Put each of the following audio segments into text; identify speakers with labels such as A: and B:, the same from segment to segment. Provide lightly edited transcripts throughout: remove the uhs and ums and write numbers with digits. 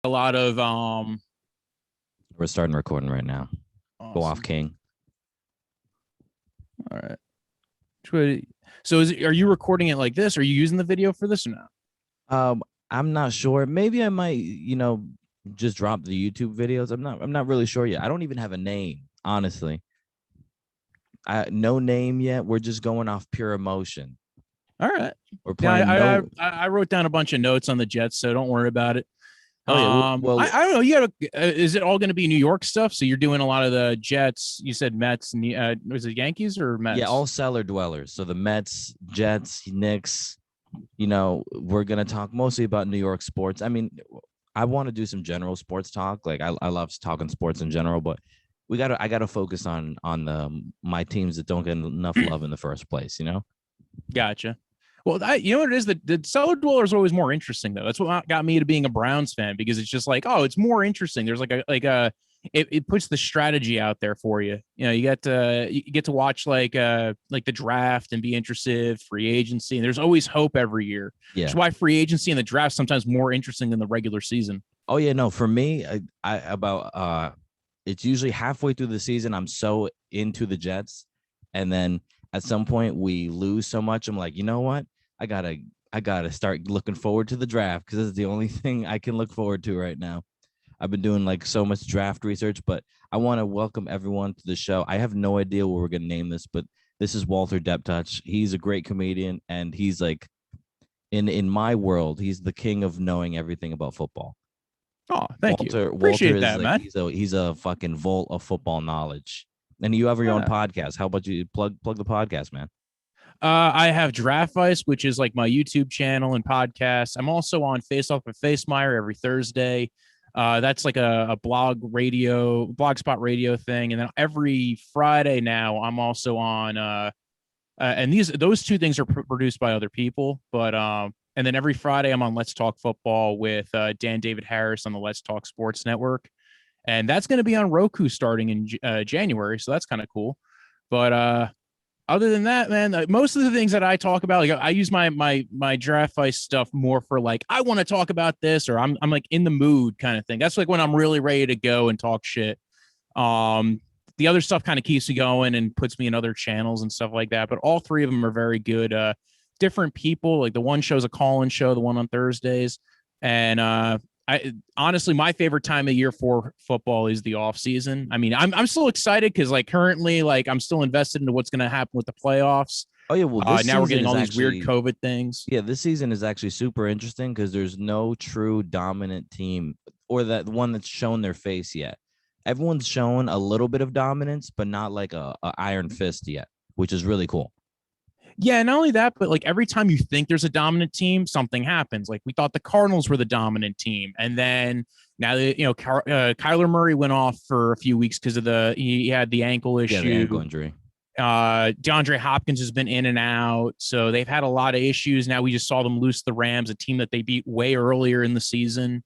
A: a lot of
B: We're starting recording right now.
A: awesome.
B: Go off, King.
A: All right. So are you recording it like this? Are you using the video for this or not?
B: I'm not sure. Maybe I might, just drop the YouTube videos. I'm not really sure yet. I don't even have a name, honestly. No name yet. We're just going off pure emotion.
A: All right.
B: We're playing.
A: I wrote down a bunch of notes on the Jets, so don't worry about it.
B: Oh yeah. Well,
A: I don't know. You have is it all going to be New York stuff? So you're doing a lot of the Jets. You said Mets. Was it Yankees or Mets?
B: Yeah, all cellar dwellers. So the Mets, Jets, Knicks. We're gonna talk mostly about New York sports. I mean, I want to do some general sports talk. Like I love talking sports in general, but I gotta focus on my teams that don't get enough love in the first place.
A: Gotcha. Well, you know what it is? The cellar dwellers are always more interesting, though. That's what got me to being a Browns fan, because it's just like, oh, it's more interesting. There's it puts the strategy out there for you. You get to watch like the draft and be interested, free agency, and there's always hope every year.
B: Yeah.
A: That's why free agency and the draft sometimes more interesting than the regular season.
B: Oh yeah, no. For me, it's usually halfway through the season. I'm so into the Jets, and then at some point we lose so much. I'm like, you know what? I gotta start looking forward to the draft, because it's the only thing I can look forward to right now. I've been doing like so much draft research, but I want to welcome everyone to the show. I have no idea what we're gonna name this, but this is Walter Deptuch. He's a great comedian, and he's like in my world, he's the king of knowing everything about football.
A: Oh, thank you.
B: Appreciate
A: Walter that, man.
B: He's a fucking vault of football knowledge. And you have your own podcast. How about you plug the podcast, man?
A: I have Draft Vice, which is like my YouTube channel and podcast. I'm also on Face Off with Facemeyer every Thursday. That's like a blogspot radio thing. And then every Friday now, I'm also on and those two things are produced by other people, but and then every Friday I'm on Let's Talk Football with Dan David Harris on the Let's Talk Sports Network, and that's going to be on Roku starting in January, so that's kind of cool. But other than that, man, most of the things that I talk about, like I use my Draft Vice stuff more for like, I want to talk about this, or I'm like in the mood kind of thing. That's like when I'm really ready to go and talk shit. The other stuff kind of keeps me going and puts me in other channels and stuff like that. But all three of them are very good. Different people. Like the one show's a call-in show, the one on Thursdays. And I honestly, my favorite time of year for football is the off season. I mean, I'm still excited because like currently, like I'm still invested into what's going to happen with the playoffs.
B: Oh yeah, well
A: now we're getting all these weird COVID things.
B: Yeah, this season is actually super interesting because there's no true dominant team, or that one that's shown their face yet. Everyone's shown a little bit of dominance, but not like a iron fist yet, which is really cool.
A: Yeah, not only that, but like every time you think there's a dominant team, something happens. Like we thought the Cardinals were the dominant team, and then now that Kyler Murray went off for a few weeks because of he had the ankle issue,
B: the ankle injury.
A: DeAndre Hopkins has been in and out, so they've had a lot of issues. Now we just saw them lose the Rams, a team that they beat way earlier in the season.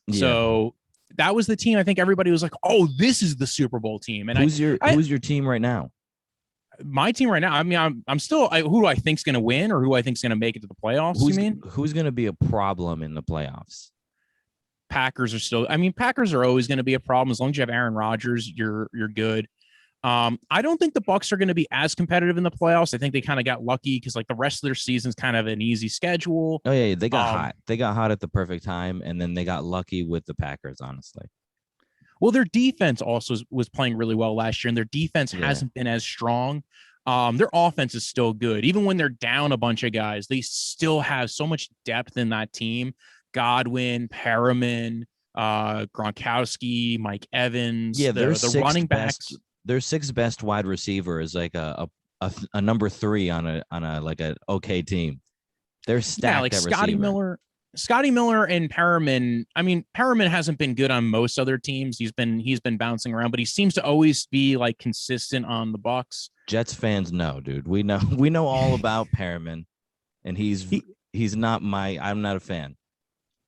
A: Yeah. So that was the team. I think everybody was like, "Oh, this is the Super Bowl team." And
B: who's your team right now?
A: My team right now. I mean, I'm still. Who do I think's going to win, or who I think's going to make it to the playoffs?
B: Who's going to be a problem in the playoffs?
A: Packers are still. I mean, Packers are always going to be a problem as long as you have Aaron Rodgers. You're good. I don't think the Bucs are going to be as competitive in the playoffs. I think they kind of got lucky because like the rest of their season's kind of an easy schedule.
B: Oh yeah, they got hot. They got hot at the perfect time, and then they got lucky with the Packers. Honestly,
A: well, their defense also was playing really well last year, and their defense hasn't been as strong. Their offense is still good, even when they're down a bunch of guys. They still have so much depth in that team: Godwin, Perriman, Gronkowski, Mike Evans.
B: Yeah,
A: the running backs.
B: Their sixth best wide receiver is like a number 3 on a like an okay team. They're stacked. Yeah, like
A: Scotty Miller and Perriman. I mean, Perriman hasn't been good on most other teams. He's been bouncing around, but he seems to always be like consistent on the Bucs.
B: Jets fans know, dude. We know all about Perriman, and he's not I'm not a fan.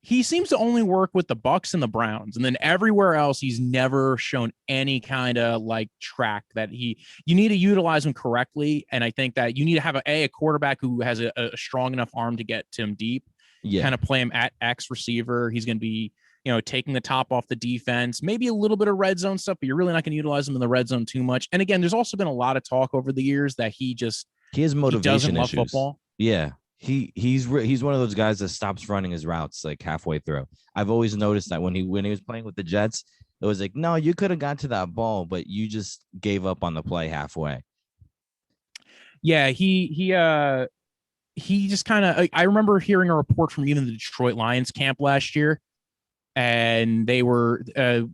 A: He seems to only work with the Bucs and the Browns, and then everywhere else, he's never shown any kind of like track that you need to utilize him correctly. And I think that you need to have a quarterback who has a strong enough arm to get to him deep, kind of play him at X receiver. He's going to be taking the top off the defense, maybe a little bit of red zone stuff, but you're really not going to utilize him in the red zone too much. And again, there's also been a lot of talk over the years that he
B: has motivation
A: doesn't love
B: issues.
A: football.
B: Yeah. He's one of those guys that stops running his routes like halfway through. I've always noticed that when he was playing with the Jets, it was like, no, you could have got to that ball, but you just gave up on the play halfway.
A: Yeah, he just kind of, I remember hearing a report from even the Detroit Lions camp last year, and they were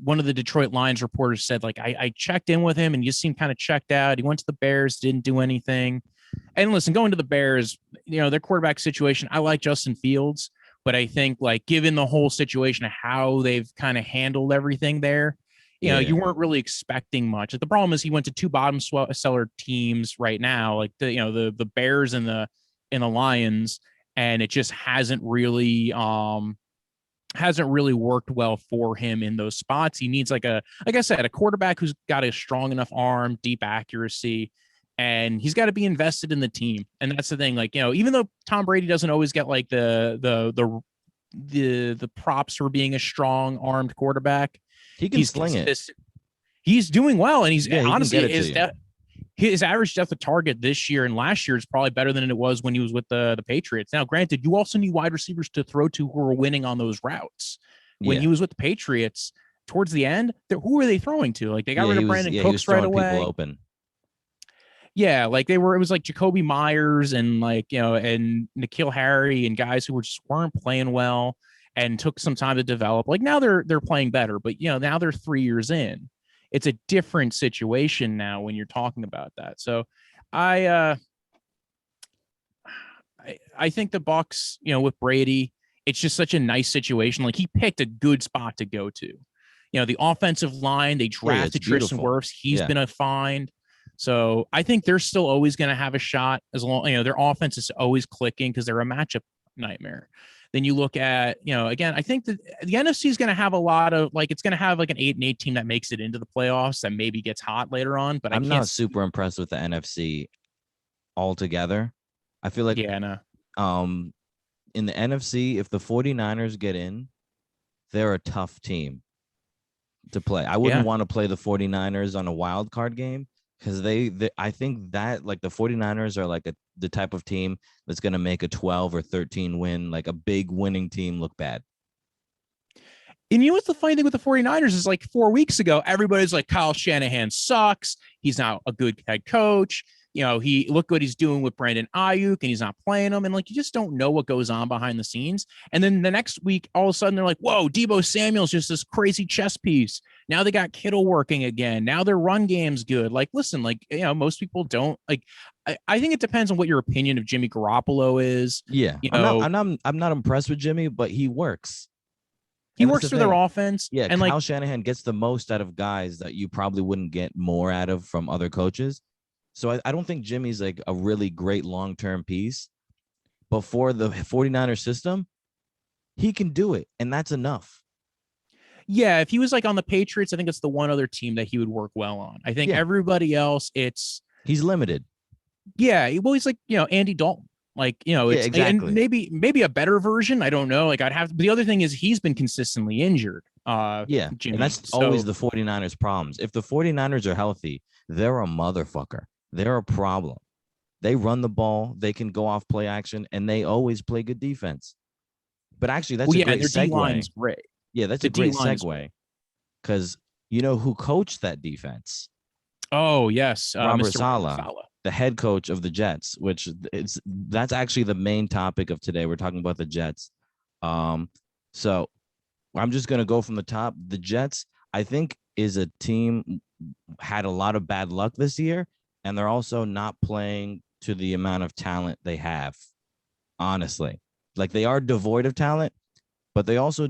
A: one of the Detroit Lions reporters said, like, I checked in with him and he just seemed kind of checked out. He went to the Bears, didn't do anything. And listen, going to the Bears, their quarterback situation, I like Justin Fields, but I think, like, given the whole situation of how they've kind of handled everything there, you weren't really expecting much. The problem is he went to two bottom seller teams right now, like the Bears and the Lions, and it just hasn't really worked well for him in those spots. He needs, like I said, a quarterback who's got a strong enough arm, deep accuracy, and he's got to be invested in the team. And that's the thing. Like, even though Tom Brady doesn't always get like the props for being a strong armed quarterback,
B: he can sling it.
A: He's doing well, and he's honestly his average depth of target this year and last year is probably better than it was when he was with the Patriots. Now, granted, you also need wide receivers to throw to who were winning on those routes. When he was with the Patriots, towards the end, who were they throwing to? Like, they got rid of Brandon Cooks right away. People open. Yeah, like it was like Jacoby Myers and and N'Keal Harry and guys who weren't playing well and took some time to develop. Like, now they're playing better, but now they're 3 years in. It's a different situation now when you're talking about that. So I think the Bucs, with Brady, it's just such a nice situation. Like, he picked a good spot to go to. The offensive line, they drafted Tristan Wirfs. He's been a find. So I think they're still always going to have a shot, as long, their offense is always clicking because they're a matchup nightmare. Then you look at, again, I think that the NFC is going to have a lot of, like, it's going to have like an 8-8 team that makes it into the playoffs that maybe gets hot later on. But
B: I'm not super impressed with the NFC altogether. I feel like, in the NFC, if the 49ers get in, they're a tough team to play. I wouldn't want to play the 49ers on a wild card game, because I think that, like, the 49ers are like the type of team that's going to make a 12 or 13 win, like a big winning team, look bad.
A: And what's the funny thing with the 49ers is, like, 4 weeks ago, everybody's like, Kyle Shanahan sucks. He's not a good head coach. He look what he's doing with Brandon Ayuk, and he's not playing him. And, like, you just don't know what goes on behind the scenes. And then the next week, all of a sudden, they're like, whoa, Deebo Samuel's just this crazy chess piece. Now they got Kittle working again. Now their run game's good. Like, listen, like, most people don't like. I think it depends on what your opinion of Jimmy Garoppolo is.
B: Yeah, I'm not impressed with Jimmy, but he works.
A: He works for their offense.
B: Yeah, and Kyle Shanahan gets the most out of guys that you probably wouldn't get more out of from other coaches. So I don't think Jimmy's like a really great long-term piece. But for the 49er system, he can do it, and that's enough.
A: Yeah, if he was like on the Patriots, I think it's the one other team that he would work well on. I think everybody else,
B: he's limited.
A: Yeah, well, he's like, Andy Dalton. Like, it's exactly. And maybe a better version. I don't know. Like, I'd have to, but the other thing is he's been consistently injured.
B: Jimmy, and that's always the 49ers problems. If the 49ers are healthy, they're a motherfucker. They're a problem. They run the ball, they can go off play action, and they always play good defense. But actually, that's a great segue. D-line's great. Yeah, that's a great segue. Because who coached that defense?
A: Oh, yes.
B: Robert Saleh, the head coach of the Jets, that's actually the main topic of today. We're talking about the Jets. So I'm just going to go from the top. The Jets, I think, is a team had a lot of bad luck this year, and they're also not playing to the amount of talent they have, honestly. Like, they are devoid of talent, but they also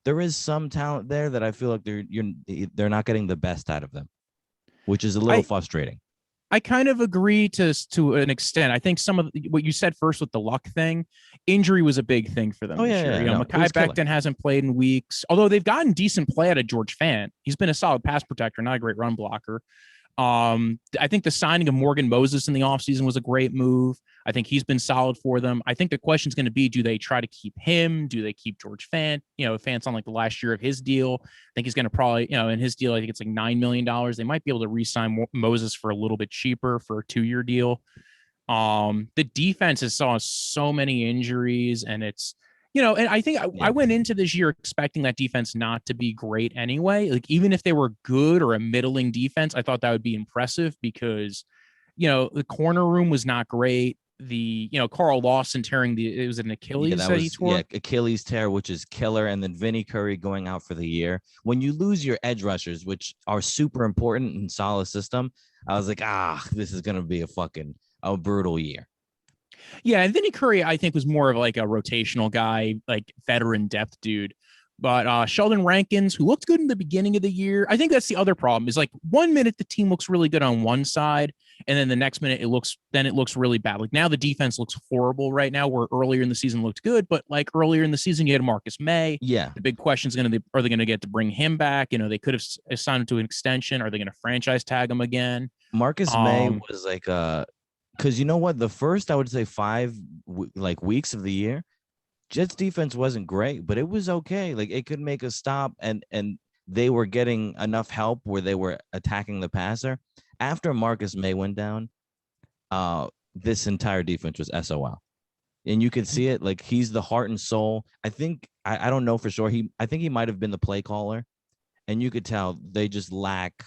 B: there is some talent there that I feel like they're not getting the best out of them, which is a little frustrating.
A: I kind of agree to an extent. I think some of what you said first with the luck thing, injury was a big thing for them. Oh, this year. Mekhi Becton hasn't played in weeks, although they've gotten decent play out of George Fant. He's been a solid pass protector, not a great run blocker. I think the signing of Morgan Moses in the offseason was a great move. I think he's been solid for them. I think the question is going to be, do they try to keep him? Do they keep George Fant? Fant's on like the last year of his deal. I think he's going to probably, in his deal, I think it's like $9 million. They might be able to re-sign Moses for a little bit cheaper for a 2-year deal. The defense has saw so many injuries, and it's, and I think I went into this year expecting that defense not to be great anyway. Like, even if they were good or a middling defense, I thought that would be impressive because, the corner room was not great. Carl Lawson tearing it was an Achilles that he tore.
B: Yeah, Achilles tear, which is killer. And then Vinny Curry going out for the year. When you lose your edge rushers, which are super important in solid system, I was like, this is going to be a brutal year.
A: Yeah, and Vinny Curry, I think, was more of like a rotational guy, like veteran depth dude. But Sheldon Rankins, who looked good in the beginning of the year, I think that's the other problem. Is like 1 minute the team looks really good on one side, and then the next minute it looks really bad. Like now the defense looks horrible right now. Where earlier in the season looked good, but like earlier in the season you had Marcus May.
B: Yeah,
A: the big question is are they going to get to bring him back? They could have assigned him to an extension. Are they going to franchise tag him again?
B: Marcus May was like because you know what, the first I would say 5 weeks of the year, Jets defense wasn't great, but it was okay. Like it could make a stop, and they were getting enough help where they were attacking the passer. After Marcus May went down, this entire defense was SOL, and you could see it. Like he's the heart and soul. I think I don't know for sure. I think he might have been the play caller, and you could tell they just lack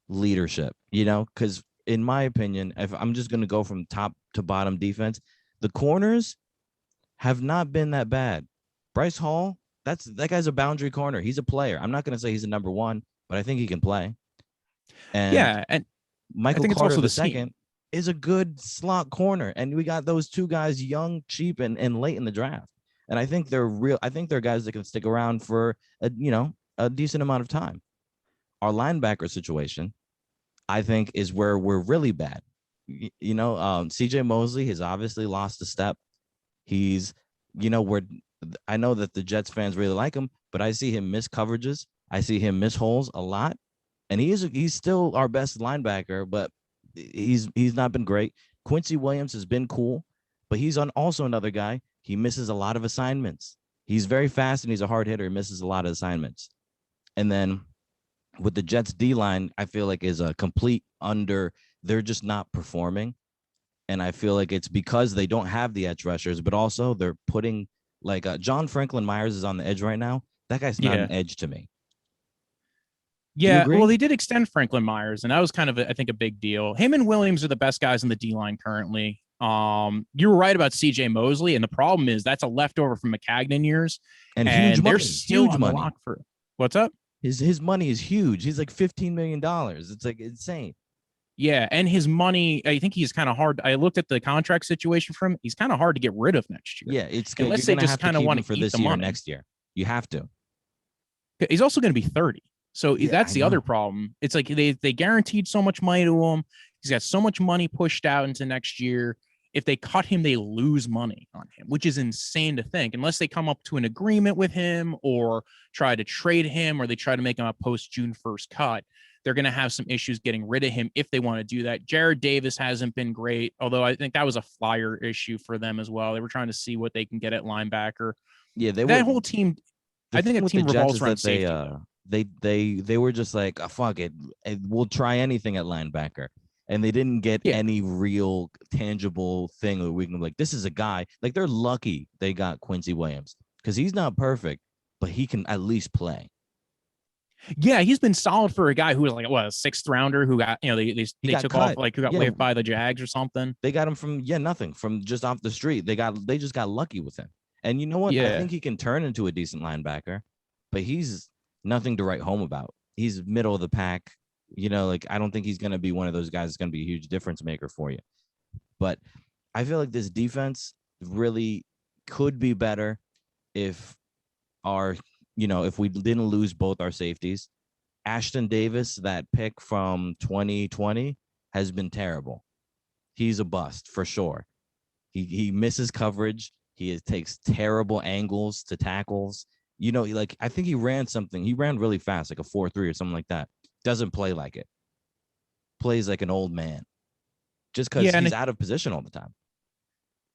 B: leadership. Because in my opinion, if I'm just going to go from top to bottom defense, the corners have not been that bad. Bryce Hall, that guy's a boundary corner. He's a player. I'm not going to say he's a number one, but I think he can play. And Michael Carter the second is a good slot corner. And we got those two guys, young, cheap, and late in the draft. And I think they're guys that can stick around for a decent amount of time. Our linebacker situation, I think, is where we're really bad. CJ Mosley has obviously lost a step. He's, I know that the Jets fans really like him, but I see him miss coverages. I see him miss holes a lot. And he's still our best linebacker, but he's not been great. Quincy Williams has been cool, but he's also another guy. He misses a lot of assignments. He's very fast and he's a hard hitter. He misses a lot of assignments. And then with the Jets D-line, I feel like is a complete they're just not performing. And I feel like it's because they don't have the edge rushers, but also they're putting like John Franklin Myers is on the edge right now. That guy's not an edge to me.
A: Yeah, well, they did extend Franklin Myers, and that was kind of, I think, a big deal. Him and Williams are the best guys in the D-line currently. You were right about CJ Mosley, and the problem is that's a leftover from McCagnon years, and they're still on the lock for what's up.
B: His money is huge. He's like $15 million. It's like insane.
A: Yeah, and his money, I think he's kind of hard. I looked at the contract situation for him. He's kind of hard to get rid of next year.
B: Yeah, it's
A: good. Unless they just kind of want to
B: for this year, next year. You have to.
A: He's also going to be 30. So that's the other problem. It's like they guaranteed so much money to him. He's got so much money pushed out into next year. If they cut him, they lose money on him, which is insane to think. Unless they come up to an agreement with him or try to trade him or they try to make him a post-June 1st cut, they're going to have some issues getting rid of him if they want to do that. Jared Davis hasn't been great, although I think that was a flyer issue for them as well. They were trying to see what they can get at linebacker.
B: Yeah,
A: whole team. I think the team revolves around safety.
B: They were just like, fuck it, we'll try anything at linebacker, and they didn't get any real tangible thing that we can like. This is a guy like they're lucky they got Quincy Williams because he's not perfect, but he can at least play.
A: Yeah, he's been solid for a guy who was like a 6th rounder who got they took off like who got waived by the Jags or something.
B: They got him from nothing, from just off the street. They just got lucky with him. And you know what? I think he can turn into a decent linebacker, but he's nothing to write home about. He's middle of the pack. Like I don't think he's going to be one of those guys that's going to be a huge difference maker for you. But I feel like this defense really could be better if if we didn't lose both our safeties. Ashton Davis, that pick from 2020, has been terrible. He's a bust for sure. He misses coverage. He takes terrible angles to tackles. I think he ran really fast, like a 4.3 or something like that. Doesn't play like it. plays like an old man just because
A: Yeah,
B: he's out of position all the time.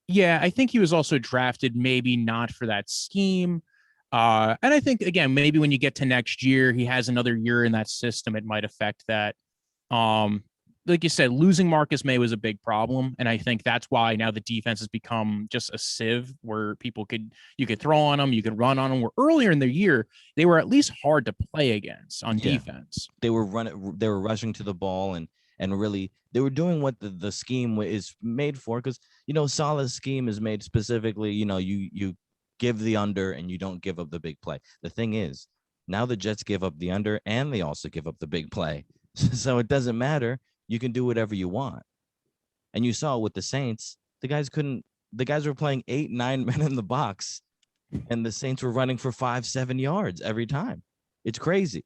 A: yeah, I think he was also drafted maybe not for that scheme. And I think again, maybe when you get to next year, he has another year in that system, it might affect that. Um, like you said, losing Marcus May was a big problem, and I think that's why now the defense has become just a sieve where you could throw on them, you could run on them. Where earlier in the year they were at least hard to play against on
B: Yeah.
A: defense.
B: They were rushing to the ball and really they were doing what the scheme is made for, because Salah's scheme is made specifically, you give the under and you don't give up the big play. The thing is, now the Jets give up the under and they also give up the big play. So it doesn't matter. You can do whatever you want. And you saw with the Saints, the guys were playing 8-9 men in the box, and the Saints were running for 5-7 yards every time. It's crazy.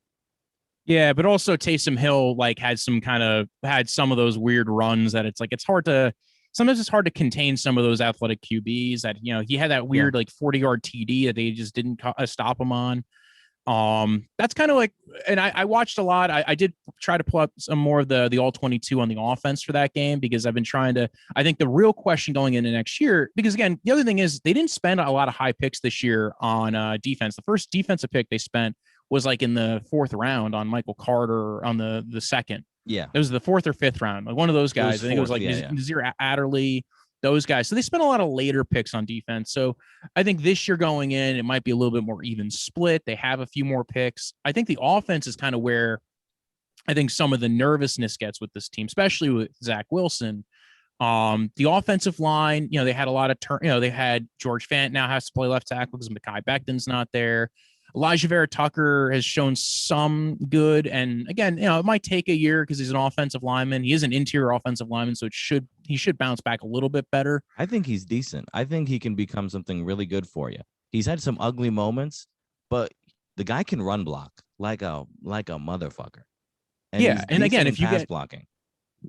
A: Yeah, but also Taysom Hill like had some of those weird runs that it's hard to sometimes it's hard to contain some of those athletic QBs that he had that weird like 40-yard TD that they just didn't stop him on. That's kind of like, and I watched a lot. I did try to pull up some more of the all 22 on the offense for that game because I've been trying to. I think the real question going into next year, because again, the other thing is they didn't spend a lot of high picks this year on defense. The first defensive pick they spent was like in the 4th round on Michael Carter on the second.
B: Yeah,
A: it was the 4th or 5th round. Like one of those guys. I think it was like Nazir Adderley. Those guys. So they spent a lot of later picks on defense. So I think this year going in, it might be a little bit more even split. They have a few more picks. I think the offense is kind of where I think some of the nervousness gets with this team, especially with Zach Wilson. The offensive line, they had a lot of they had George Fant now has to play left tackle because Mekhi Becton's not there. Elijah Vera Tucker has shown some good. And again, it might take a year because he's an offensive lineman. He is an interior offensive lineman, so he should bounce back a little bit better.
B: I think he's decent. I think he can become something really good for you. He's had some ugly moments, but the guy can run block like a motherfucker.
A: And yeah, and again, if you get
B: blocking.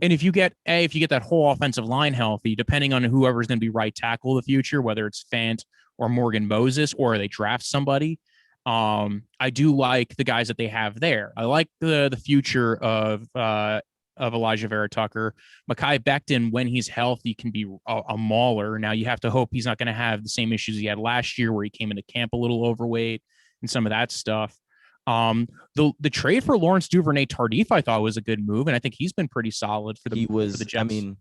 A: And if you get that whole offensive line healthy, depending on whoever's going to be right tackle in the future, whether it's Fant or Morgan Moses, or they draft somebody, I do like the guys that they have there. I like the future of Elijah Vera Tucker. Mekhi Becton, when he's healthy, can be a mauler. Now you have to hope he's not going to have the same issues he had last year, where he came into camp a little overweight and some of that stuff. The trade for Lawrence Duvernay-Tardif I thought was a good move, and I think he's been pretty solid for the Jets.
B: I mean,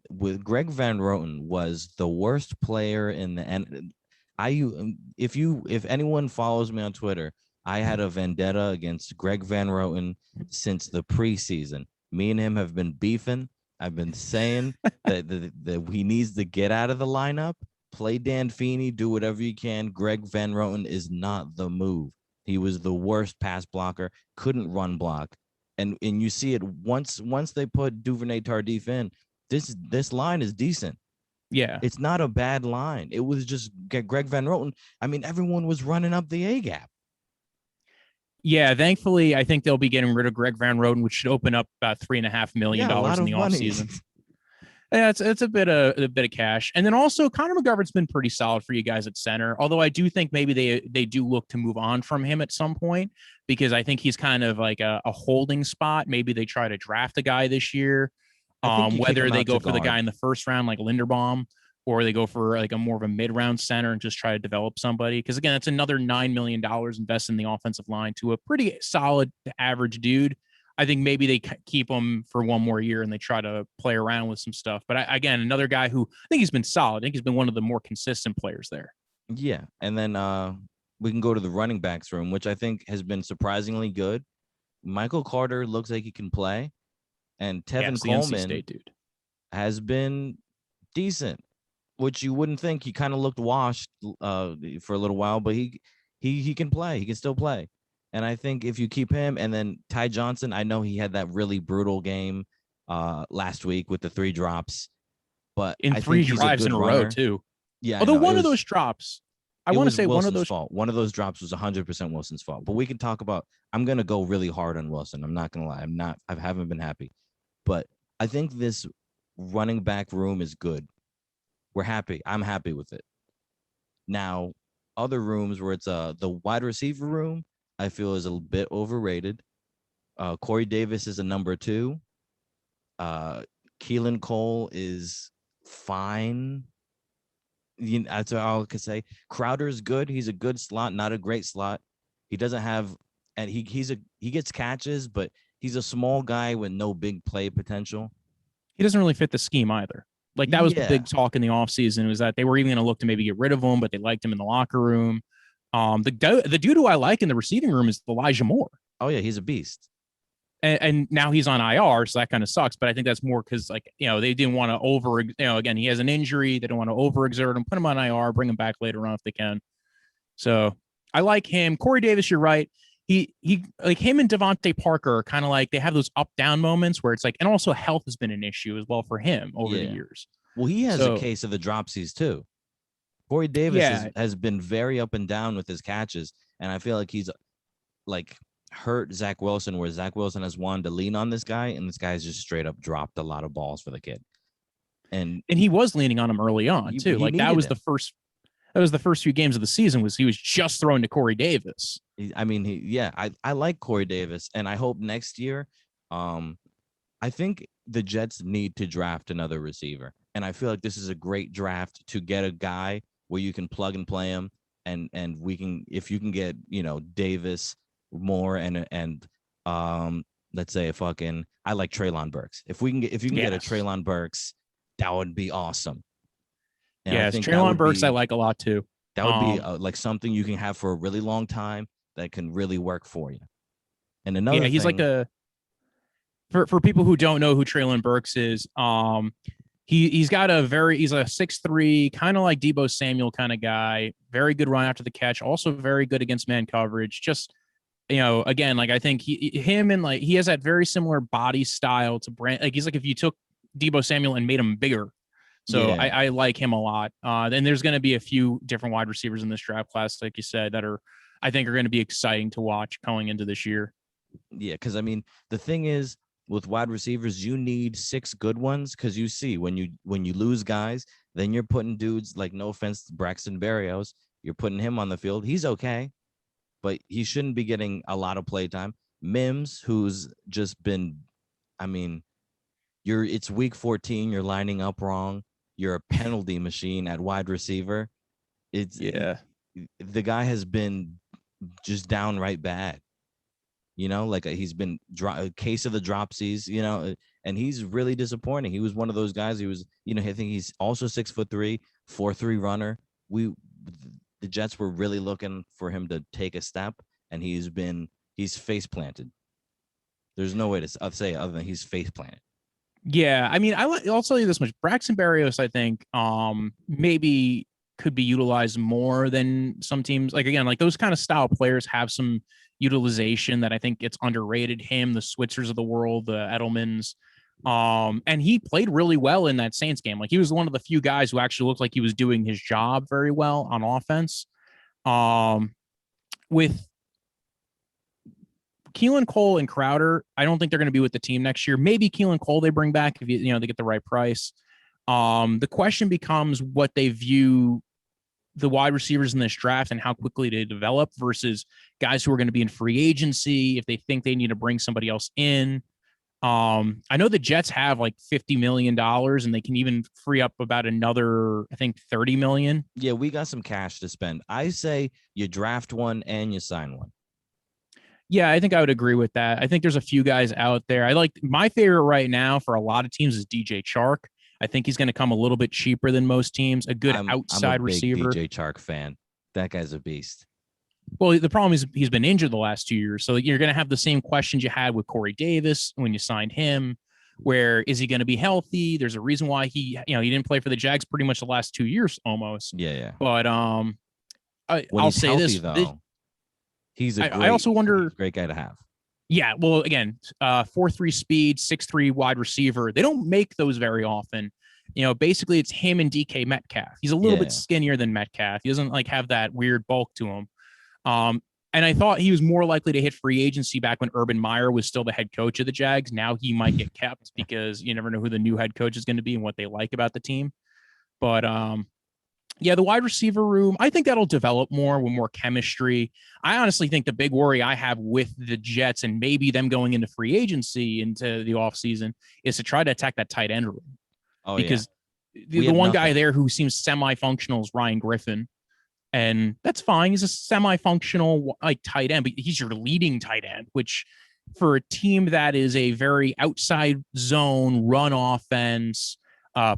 B: with Greg Van Roten was the worst player in the end. If anyone follows me on Twitter, I had a vendetta against Greg Van Roten since the preseason. Me and him have been beefing. I've been saying that he needs to get out of the lineup, play Dan Feeney, do whatever you can. Greg Van Roten is not the move. He was the worst pass blocker, couldn't run block. And you see it once they put Duvernay-Tardif in, this line is decent.
A: Yeah.
B: It's not a bad line. It was just Greg Van Roten. I mean, everyone was running up the A gap.
A: Yeah, thankfully, I think they'll be getting rid of Greg Van Roten, which should open up about $3.5 million in the offseason. Yeah, it's a bit of cash. And then also Connor McGovern's been pretty solid for you guys at center. Although I do think maybe they do look to move on from him at some point, because I think he's kind of like a holding spot. Maybe they try to draft a guy this year. Whether they go for the guy in the first round like Linderbaum, or they go for like a more of a mid-round center and just try to develop somebody. Because again, it's another $9 million invested in the offensive line to a pretty solid average dude. I think maybe they keep him for one more year and they try to play around with some stuff. But again, another guy who I think he's been solid. I think he's been one of the more consistent players there.
B: Yeah. And then we can go to the running backs room, which I think has been surprisingly good. Michael Carter looks like he can play. And Tevin Coleman
A: State dude
B: has been decent, which you wouldn't think. He kind of looked washed for a little while, but he can play. He can still play. And I think if you keep him, and then Ty Johnson, I know he had that really brutal game last week with the 3 drops, but
A: in 3 drives in a row too.
B: Yeah.
A: Although one of those drops, I want to say
B: Wilson's
A: one of those
B: fault. One of those drops was 100% Wilson's fault. But we can talk about. I'm gonna go really hard on Wilson. I'm not gonna lie. I haven't been happy, but I think this running back room is good. We're happy. I'm happy with it. Now, other rooms where it's the wide receiver room, I feel is a bit overrated. Corey Davis is a number 2. Keelan Cole is fine. That's all I can say. Crowder's good. He's a good slot, not a great slot. He doesn't have, and he gets catches, but he's a small guy with no big play potential.
A: He doesn't really fit the scheme either. Like that was the
B: Yeah.
A: big talk in the offseason, was that they were even going to look to maybe get rid of him, but they liked him in the locker room. The dude who I like in the receiving room is Elijah Moore.
B: Oh yeah, he's a beast.
A: And now he's on IR, so that kind of sucks. But I think that's more because, like, they didn't want to again, he has an injury. They don't want to overexert him, put him on IR, bring him back later on if they can. So I like him. Corey Davis, you're right. He like him and Devontae Parker are kind of like, they have those up down moments where it's like, and also health has been an issue as well for him over the years.
B: Well, he has a case of the dropsies too. Corey Davis has been very up and down with his catches, and I feel like he's like hurt Zach Wilson, where Zach Wilson has wanted to lean on this guy, and this guy's just straight up dropped a lot of balls for the kid. And
A: he was leaning on him early on too. Like that was the first few games of the season was he was just throwing to Corey Davis.
B: I mean, I like Corey Davis, and I hope next year, I think the Jets need to draft another receiver, and I feel like this is a great draft to get a guy where you can plug and play him, and we can, if you can get, Davis, Moore, and let's say I like Treylon Burks. If you can get a Treylon Burks, that would be awesome. And
A: yes, Treylon Burks I like a lot too.
B: That would be like something you can have for a really long time that can really work for you. And another
A: he's like for people who don't know who Treylon Burks is, he's a 6'3", kind of like Deebo Samuel kind of guy, very good run after the catch, also very good against man coverage. Just, again, like I think he has that very similar body style to Brand. Like he's like if you took Deebo Samuel and made him bigger. So I like him a lot. And there's going to be a few different wide receivers in this draft class, like you said, that I think are going to be exciting to watch going into this year.
B: Yeah, because I mean, the thing is, with wide receivers, you need 6 good ones, because you see when you lose guys, then you're putting dudes like, no offense to Braxton Berrios, you're putting him on the field. He's okay, but he shouldn't be getting a lot of play time. Mims, who's just been, I mean, it's week 14, you're lining up wrong. You're a penalty machine at wide receiver. The guy has been just downright bad. Like he's been a case of the dropsies, and he's really disappointing. He was one of those guys who was, I think he's also 6'3", 4.3 runner. The Jets were really looking for him to take a step, and he's face planted. There's no way to say other than he's face planted.
A: Yeah, I mean, I'll tell you this much: Braxton Berrios, I think, maybe could be utilized more than some teams. Like again, like those kind of style players have some utilization that I think it's underrated. Him, the Switzers of the world, the Edelmans, and he played really well in that Saints game. Like he was one of the few guys who actually looked like he was doing his job very well on offense. With Keelan Cole and Crowder, I don't think they're going to be with the team next year. Maybe Keelan Cole they bring back if they get the right price. The question becomes what they view the wide receivers in this draft and how quickly they develop versus guys who are going to be in free agency if they think they need to bring somebody else in. I know the Jets have like $50 million and they can even free up about another, I think, $30 million.
B: Yeah, we got some cash to spend. I say you draft one and you sign one.
A: Yeah, I think I would agree with that. I think there's a few guys out there. I like my favorite right now for a lot of teams is DJ Chark. I think he's going to come a little bit cheaper than most teams. A good outside
B: I'm a big
A: receiver.
B: DJ Chark fan. That guy's a beast.
A: Well, the problem is he's been injured the last 2 years. So you're going to have the same questions you had with Corey Davis when you signed him. Where is he going to be healthy? There's a reason why he didn't play for the Jags pretty much the last 2 years almost.
B: Yeah.
A: But I'll say
B: healthy,
A: this.
B: Though, he's
A: I also wonder,
B: great guy to have.
A: Yeah, well, again, 4.3 speed, 6'3 wide receiver. They don't make those very often. Basically it's him and DK Metcalf. He's a little bit skinnier than Metcalf. He doesn't like have that weird bulk to him. And I thought he was more likely to hit free agency back when Urban Meyer was still the head coach of the Jags. Now he might get kept because you never know who the new head coach is going to be and what they like about the team. But Yeah, the wide receiver room, I think that'll develop more with more chemistry. I honestly think the big worry I have with the Jets and maybe them going into free agency into the offseason is to try to attack that tight end room
B: Oh yeah,
A: because
B: we
A: the
B: have
A: one guy
B: nothing.
A: there who seems semi-functional is Ryan Griffin. And that's fine. He's a semi-functional like tight end, but he's your leading tight end, which for a team that is a very outside zone run offense,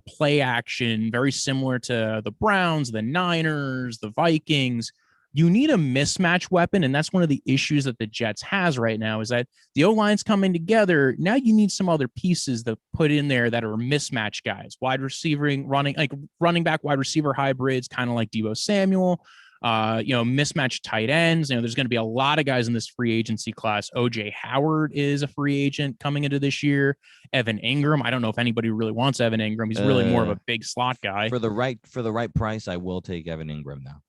A: play action, very similar to the Browns, the Niners, the Vikings. You need a mismatch weapon, and that's one of the issues that the Jets has right now. Is that the O line's coming together. Now you need some other pieces to put in there that are mismatch guys, wide receiving, running back, wide receiver hybrids, kind of like Deebo Samuel. Mismatched tight ends. There's going to be a lot of guys in this free agency class. OJ Howard is a free agent coming into this year. Evan Ingram. I don't know if anybody really wants Evan Ingram. He's really more of
B: Uh,
A: a big slot guy.
B: for the right price, I will take Evan Ingram now.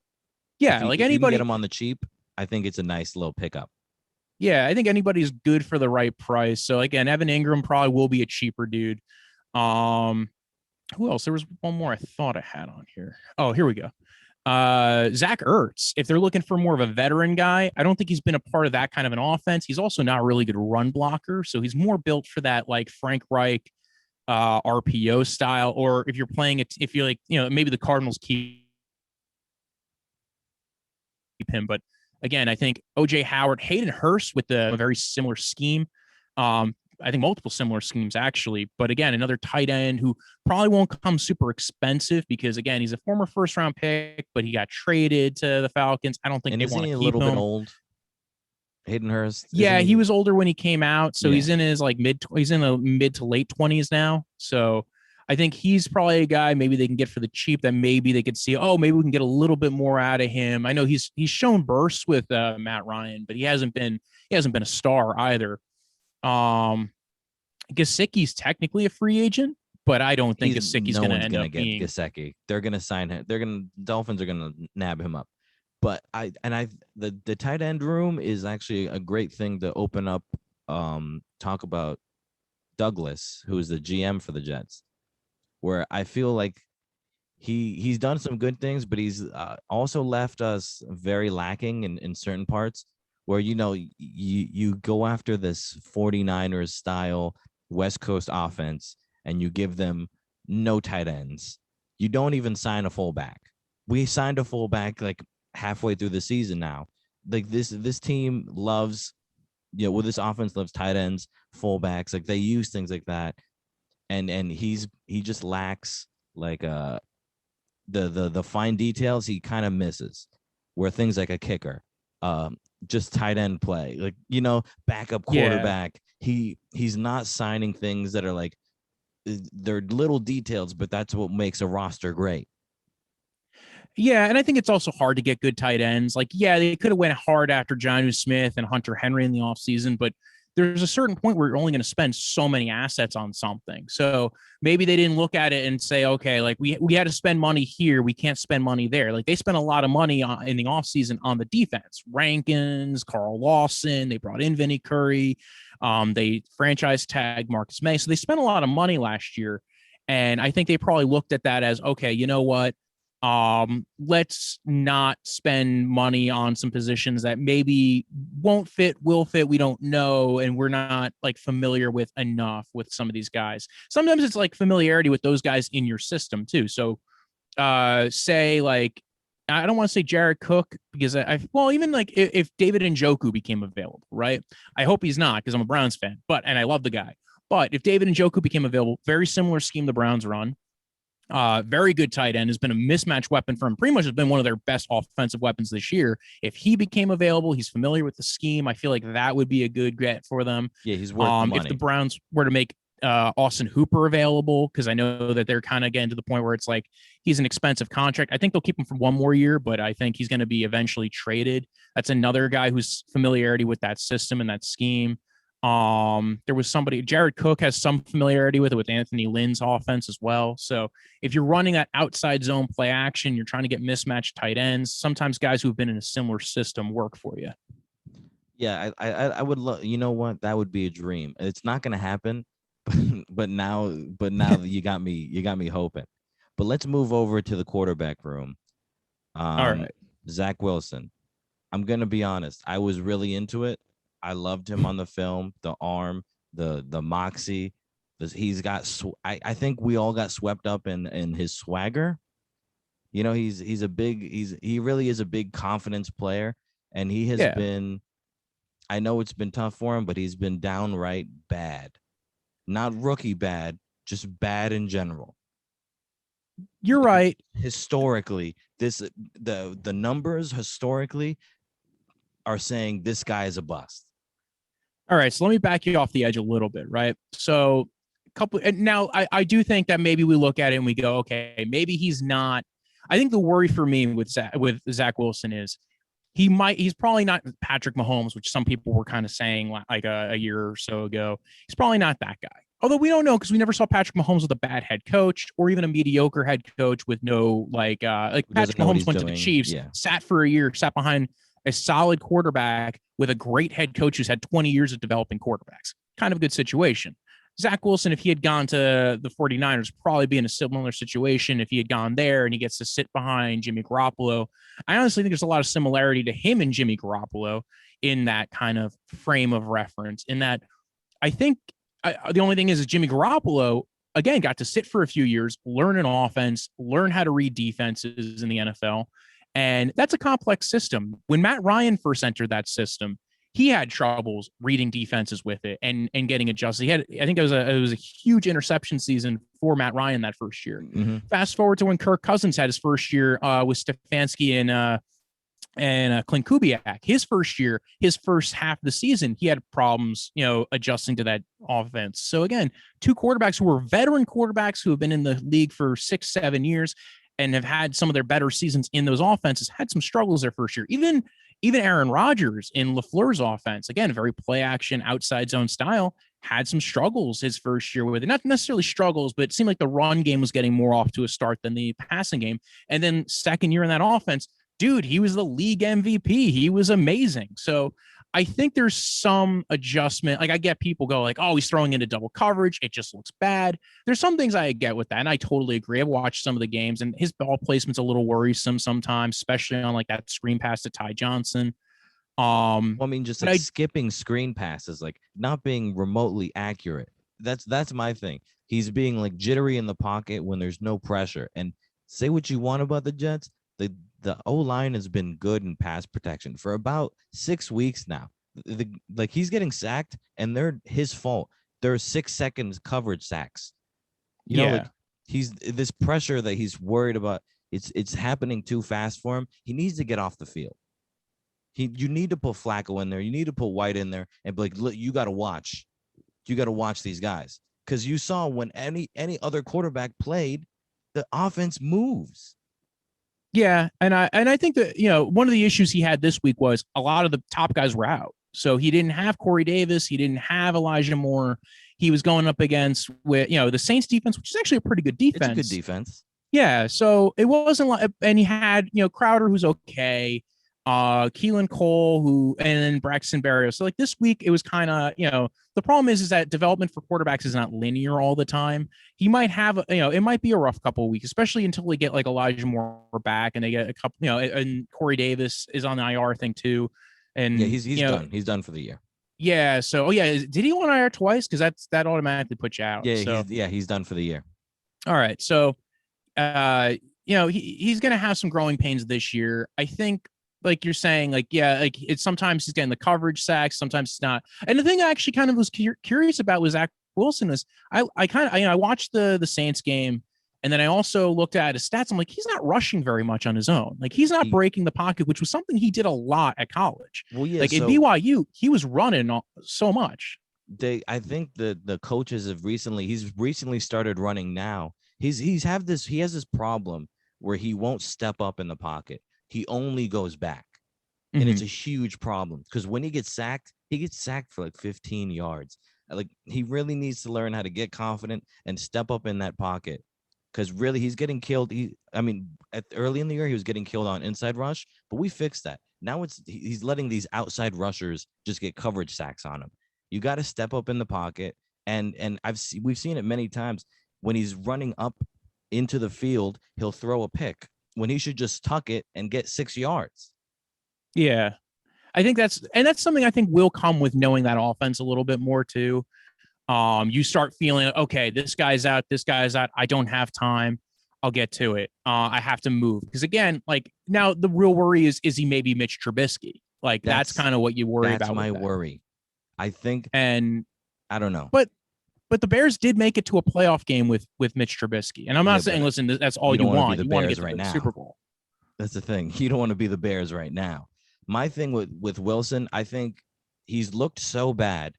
B: If
A: Yeah,
B: you
A: like
B: if you can get
A: anybody.
B: him on the cheap, I think it's a nice little pickup.
A: Yeah, I think anybody's good for the right price. So again, Evan Ingram probably will be a cheaper dude. Um, who else? There was one more I thought I had on here. Oh, here we go. Zach Ertz. If they're looking for more of a veteran guy, I don't think he's been a part of that kind of an offense. He's also not a really good run blocker, so he's more built for that like Frank Reich RPO style. Or if you're playing it, if you're like, maybe the Cardinals keep him, but again, I think OJ Howard, Hayden Hurst with a very similar scheme. I think multiple similar schemes actually, but again, another tight end who probably won't come super expensive because again, he's a former first round pick, but he got traded to the Falcons. I don't think
B: And
A: they
B: isn't
A: want
B: he
A: to
B: a
A: keep
B: little bit
A: him.
B: old? Hayden Hurst, isn't
A: Yeah, he
B: he?
A: was older when he came out, so
B: Yeah.
A: he's in the mid to late 20s now. So I think he's probably a guy maybe they can get for the cheap that maybe they could see, oh, maybe we can get a little bit more out of him. I know he's shown bursts with Matt Ryan, but he hasn't been a star either. Um Gasicki's technically a free agent, but I don't think
B: He's
A: Gasicki's
B: no
A: going to
B: one's
A: end
B: gonna
A: up
B: get
A: being.
B: Gesicki. They're gonna sign him. Dolphins are gonna nab him up. But the tight end room is actually a great thing to open up. Talk about Douglas, who is the GM for the Jets, where I feel like he's done some good things, but he's also left us very lacking in certain parts. Where you go after this 49ers style West Coast offense and you give them no tight ends. You don't even sign a fullback. We signed a fullback like halfway through the season now. Like this team loves, this offense loves tight ends, fullbacks. Like they use things like that, and he just lacks like the fine details. He kind of misses where things like a kicker, um, just tight end play, like backup
A: Yeah.
B: quarterback. He's not signing things that are like they're little details, but that's what makes a roster great.
A: Yeah, and I think it's also hard to get good tight ends. Like, yeah, they could have went hard after Jonnu Smith and Hunter Henry in the offseason, but there's a certain point where you're only going to spend so many assets on something. So maybe they didn't look at it and say, okay, like we had to spend money here, we can't spend money there. Like they spent a lot of money in the offseason on the defense. Rankins, Carl Lawson, they brought in Vinny Curry, they franchise tag Marcus May. So they spent a lot of money last year. And I think they probably looked at that as, okay, you know what? Let's not spend money on some positions that maybe won't fit, will fit, we don't know, and we're not like familiar with enough with some of these guys. Sometimes it's like familiarity with those guys in your system too. So say like, I don't want to say Jared Cook because well, even like if David Njoku became available, right? I hope he's not because I'm a Browns fan, and I love the guy. But if David Njoku became available, very similar scheme the Browns run, very good tight end, has been a mismatch weapon for him. Pretty much has been one of their best offensive weapons this year. If he became available, he's familiar with the scheme. I feel like that would be a good get for them.
B: Yeah, he's worth the
A: If the
B: money.
A: Browns were to make Austin Hooper available, because I know that they're kind of getting to the point where it's like he's an expensive contract. I think they'll keep him for one more year, but I think he's going to be eventually traded. That's another guy who's familiarity with that system and that scheme. There was somebody, Jared Cook has some familiarity with it with Anthony Lynn's offense as well. So if you're running that outside zone play action, you're trying to get mismatched tight ends. Sometimes guys who've been in a similar system work for you.
B: Yeah, I would love. You know what? That would be a dream. It's not gonna happen, but now you got me hoping. But let's move over to the quarterback room.
A: All right.
B: Zach Wilson. I'm gonna be honest. I was really into it. I loved him on the film, the arm, the moxie. He's got. I think we all got swept up in his swagger. You know, he really is a big confidence player, and he has
A: Yeah.
B: been. I know it's been tough for him, but he's been downright bad. Not rookie bad, just bad in general.
A: You're right.
B: Historically, the numbers historically are saying this guy is a bust.
A: All right. So let me back you off the edge a little bit, right? So and now I do think that maybe we look at it and we go, okay, maybe he's not. I think the worry for me with Zach Wilson is he's probably not Patrick Mahomes, which some people were kind of saying like a year or so ago. He's probably not that guy. Although we don't know because we never saw Patrick Mahomes with a bad head coach or even a mediocre head coach with no like Patrick Mahomes went to the Chiefs, sat for a year, sat behind a solid quarterback with a great head coach who's had 20 years of developing quarterbacks. Kind of a good situation. Zach Wilson, if he had gone to the 49ers, probably be in a similar situation. If he had gone there and he gets to sit behind Jimmy Garoppolo, I honestly think there's a lot of similarity to him and Jimmy Garoppolo in that kind of frame of reference. In that, I think the only thing is Jimmy Garoppolo, again, got to sit for a few years, learn an offense, learn how to read defenses in the NFL. And that's a complex system. When Matt Ryan first entered that system, he had troubles reading defenses with it and getting adjusted. I think it was a huge interception season for Matt Ryan that first year.
B: Mm-hmm.
A: Fast forward to when Kirk Cousins had his first year with Stefanski and Clint Kubiak. His first year, his first half of the season, he had problems, adjusting to that offense. So again, two quarterbacks who were veteran quarterbacks who have been in the league for 6-7 years and have had some of their better seasons in those offenses, had some struggles their first year. Even Aaron Rodgers in LaFleur's offense, again, very play action, outside zone style, had some struggles his first year with it. Not necessarily struggles, but it seemed like the run game was getting more off to a start than the passing game. And then second year in that offense, dude, he was the league MVP. He was amazing. So I think there's some adjustment. Like I get people go like, oh, he's throwing into double coverage. It just looks bad. There's some things I get with that. And I totally agree. I've watched some of the games and his ball placement's a little worrisome sometimes, especially on like that screen pass to Ty Johnson.
B: Just like skipping screen passes, like not being remotely accurate. That's my thing. He's being like jittery in the pocket when there's no pressure. And say what you want about the Jets. The O-line has been good in pass protection for about 6 weeks now. Like he's getting sacked and they're his fault. There are 6 seconds coverage sacks. You know, like he's this pressure that he's worried about. It's happening too fast for him. He needs to get off the field. You need to put Flacco in there. You need to put White in there and be like, look, you got to watch. You got to watch these guys because you saw when any other quarterback played, the offense moves.
A: Yeah, and I think that one of the issues he had this week was a lot of the top guys were out, so he didn't have Corey Davis, he didn't have Elijah Moore. He was going up against with the Saints defense, which is actually a pretty good defense.
B: It's a good defense.
A: Yeah, so it wasn't like, and he had Crowder, who's okay, Keelan Cole, and then Braxton Berrios. So like this week, it was kind of the problem is that development for quarterbacks is not linear all the time. He might have it might be a rough couple of weeks, especially until we get like Elijah Moore back and they get a couple and Corey Davis is on the IR thing too. And
B: yeah, he's done. He's done for the year.
A: Yeah. So did he go on IR twice? Because that automatically puts you out.
B: Yeah, he's done for the year.
A: All right. So he's gonna have some growing pains this year. I think like you're saying, like, yeah, like it's sometimes he's getting the coverage sacks, sometimes it's not. And the thing I actually kind of was curious about with Zach Wilson is I watched the Saints game and then I also looked at his stats. I'm like, he's not rushing very much on his own. Like he's not breaking the pocket, which was something he did a lot at college. Well, yeah, like at BYU, he was running so much.
B: I think the coaches have he's recently started running now. He has this problem where he won't step up in the pocket. He only goes back. And it's a huge problem because when he gets sacked for like 15 yards. Like he really needs to learn how to get confident and step up in that pocket because really he's getting killed. Early in the year, he was getting killed on inside rush, but we fixed that. Now he's letting these outside rushers just get coverage sacks on him. You got to step up in the pocket. And we've seen it many times when he's running up into the field, he'll throw a pick when he should just tuck it and get 6 yards.
A: Yeah. I think that's something I think will come with knowing that offense a little bit more too. You start feeling, okay, this guy's out. I don't have time. I'll get to it. I have to move. Because again, like now the real worry is he maybe Mitch Trubisky? Like that's kind of what you worry about.
B: That's my worry. I think,
A: and
B: I don't know.
A: But the Bears did make it to a playoff game with Mitch Trubisky. And I'm not saying, listen, that's all you want. You want to get to the Super Bowl.
B: That's the thing. You don't want to be the Bears right now. My thing with Wilson, I think he's looked so bad.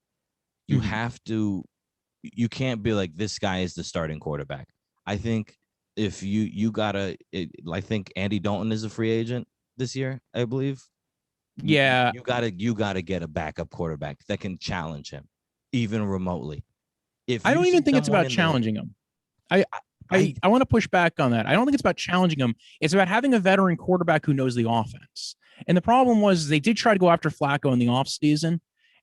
B: You have to, you can't be like, this guy is the starting quarterback. I think if you gotta, I think Andy Dalton is a free agent this year, I believe.
A: Yeah.
B: You gotta get a backup quarterback that can challenge him, even remotely. If
A: I don't even think it's about challenging him. I want to push back on that. I don't think it's about challenging him. It's about having a veteran quarterback who knows the offense. And the problem was they did try to go after Flacco in the offseason,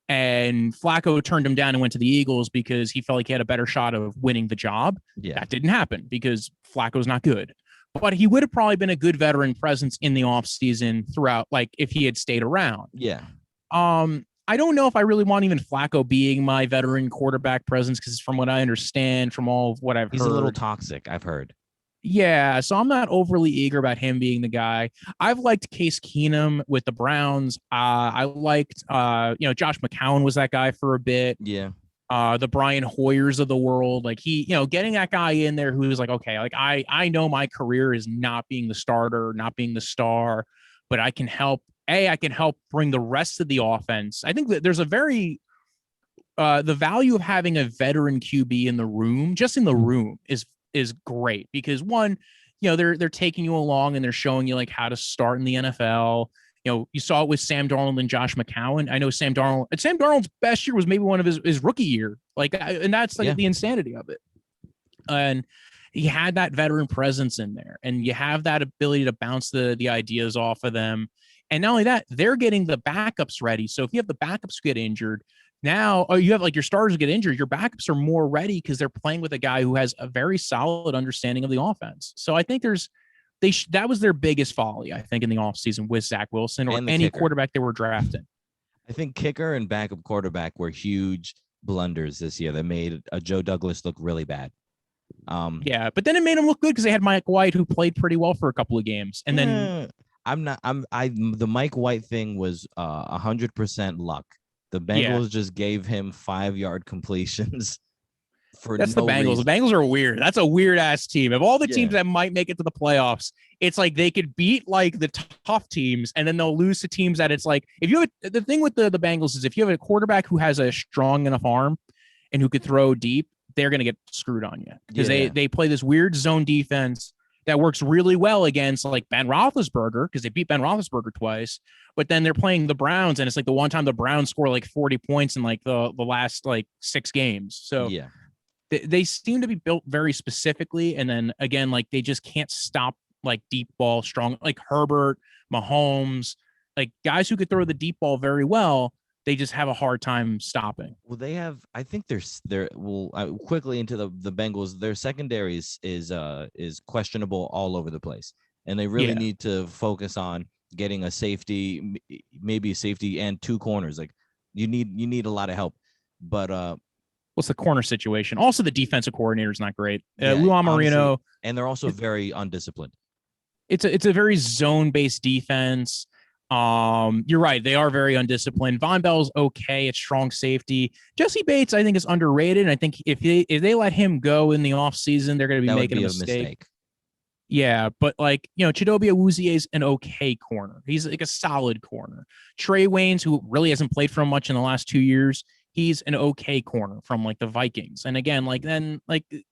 A: and Flacco turned him down and went to the Eagles because he felt like he had a better shot of winning the job.
B: Yeah.
A: That didn't happen because Flacco's not good. But he would have probably been a good veteran presence in the offseason throughout, like if he had stayed around.
B: Yeah.
A: I don't know if I really want even Flacco being my veteran quarterback presence, because from what I understand, from all of what I've heard,
B: he's a little toxic, I've heard.
A: Yeah, so I'm not overly eager about him being the guy. I've liked Case Keenum with the Browns. I liked, Josh McCown was that guy for a bit.
B: Yeah.
A: The Brian Hoyers of the world, like he, getting that guy in there who's like, okay, like I know my career is not being the starter, not being the star, but I can help. I can help bring the rest of the offense. I think that there's a very the value of having a veteran QB in the room, just in the room, is great, because one, they're taking you along and they're showing you like how to start in the NFL. You saw it with Sam Darnold and Josh McCown. I know Sam Darnold's best year was maybe one of his rookie year. And that's like the insanity of it. And he had that veteran presence in there, and you have that ability to bounce the ideas off of them. And not only that, they're getting the backups ready. So if you have the backups get injured, now you have like your starters get injured, your backups are more ready because they're playing with a guy who has a very solid understanding of the offense. So I think that was their biggest folly, I think, in the offseason with Zach Wilson or any quarterback they were drafting.
B: I think kicker and backup quarterback were huge blunders this year that made Joe Douglas look really bad.
A: Yeah, but then it made him look good because they had Mike White, who played pretty well for a couple of games. And then
B: the Mike White thing was 100% luck. The Bengals just gave him 5-yard completions.
A: That's the Bengals.
B: Reason.
A: The Bengals are weird. That's a weird ass team. Of all the teams that might make it to the playoffs, it's like they could beat like the tough teams, and then they'll lose to teams that it's like, if you have the thing with the Bengals is if you have a quarterback who has a strong enough arm and who could throw deep, they're going to get screwed on you, because they play this weird zone defense that works really well against like Ben Roethlisberger, because they beat Ben Roethlisberger twice. But then they're playing the Browns, and it's like the one time the Browns score like 40 points in like the last like 6 games. So they seem to be built very specifically. And then again, like they just can't stop like deep ball strong, like Herbert, Mahomes, like guys who could throw the deep ball very well. They just have a hard time stopping.
B: Well, they have. I think quickly into the Bengals. Their secondary is questionable all over the place, and they really need to focus on getting a safety, maybe a safety and 2 corners. Like you need a lot of help. But
A: what's the corner situation? Also, the defensive coordinator is not great. Lou Amarino,
B: and they're also very undisciplined.
A: It's a very zone-based defense. You're right. They are very undisciplined. Von Bell's okay. It's strong safety. Jesse Bates, I think, is underrated. And I think if they let him go in the offseason, they're going to be making a mistake. Yeah, but like, Chidobe Awuzie is an okay corner. He's like a solid corner. Trey Waynes, who really hasn't played for him much in the last 2 years, he's an okay corner from like the Vikings. And again, and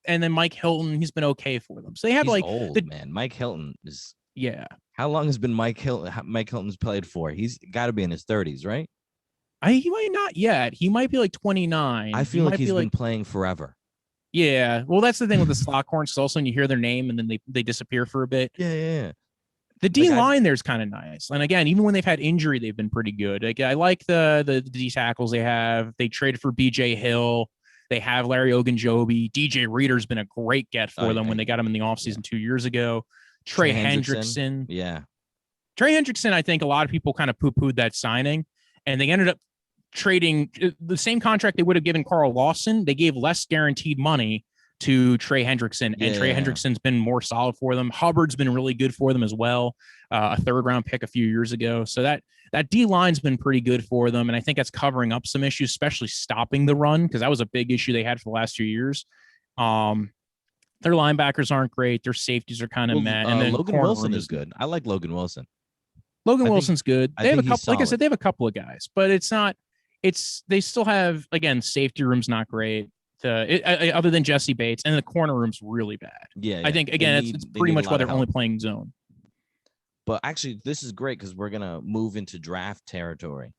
A: then Mike Hilton, he's been okay for them. So they have
B: old, man. Mike Hilton is.
A: Yeah.
B: How long has been Mike Hilton's played for? He's got to be in his 30s, right?
A: He might not yet. He might be like 29.
B: I feel like he's been playing forever.
A: Yeah. Well, that's the thing with the slot corners. Because also when you hear their name and then they disappear for a bit.
B: Yeah.
A: The D line there's kind of nice. And again, even when they've had injury, they've been pretty good. Like I like the D tackles they have. They traded for BJ Hill. They have Larry Ogunjobi. DJ Reader's been a great get for them when they got him in the offseason 2 years ago. Trey Hendrickson.
B: Yeah.
A: Trey Hendrickson, I think a lot of people kind of poo-pooed that signing, and they ended up trading the same contract they would have given Carl Lawson. They gave less guaranteed money to Trey Hendrickson, and Trey Hendrickson's been more solid for them. Hubbard's been really good for them as well, a third-round pick a few years ago. So that D-line's been pretty good for them, and I think that's covering up some issues, especially stopping the run, because that was a big issue they had for the last 2 years. Their linebackers aren't great. Their safeties are kind of meh. And then
B: Logan Wilson is good. I like Logan Wilson.
A: Logan Wilson's good. They have a couple, like I said, they have a couple of guys, but they still have, again, safety room's not great. Other than Jesse Bates, and the corner room's really bad. Yeah. I think, again, it's pretty much why they're only playing zone.
B: But actually, this is great because we're going to move into draft territory.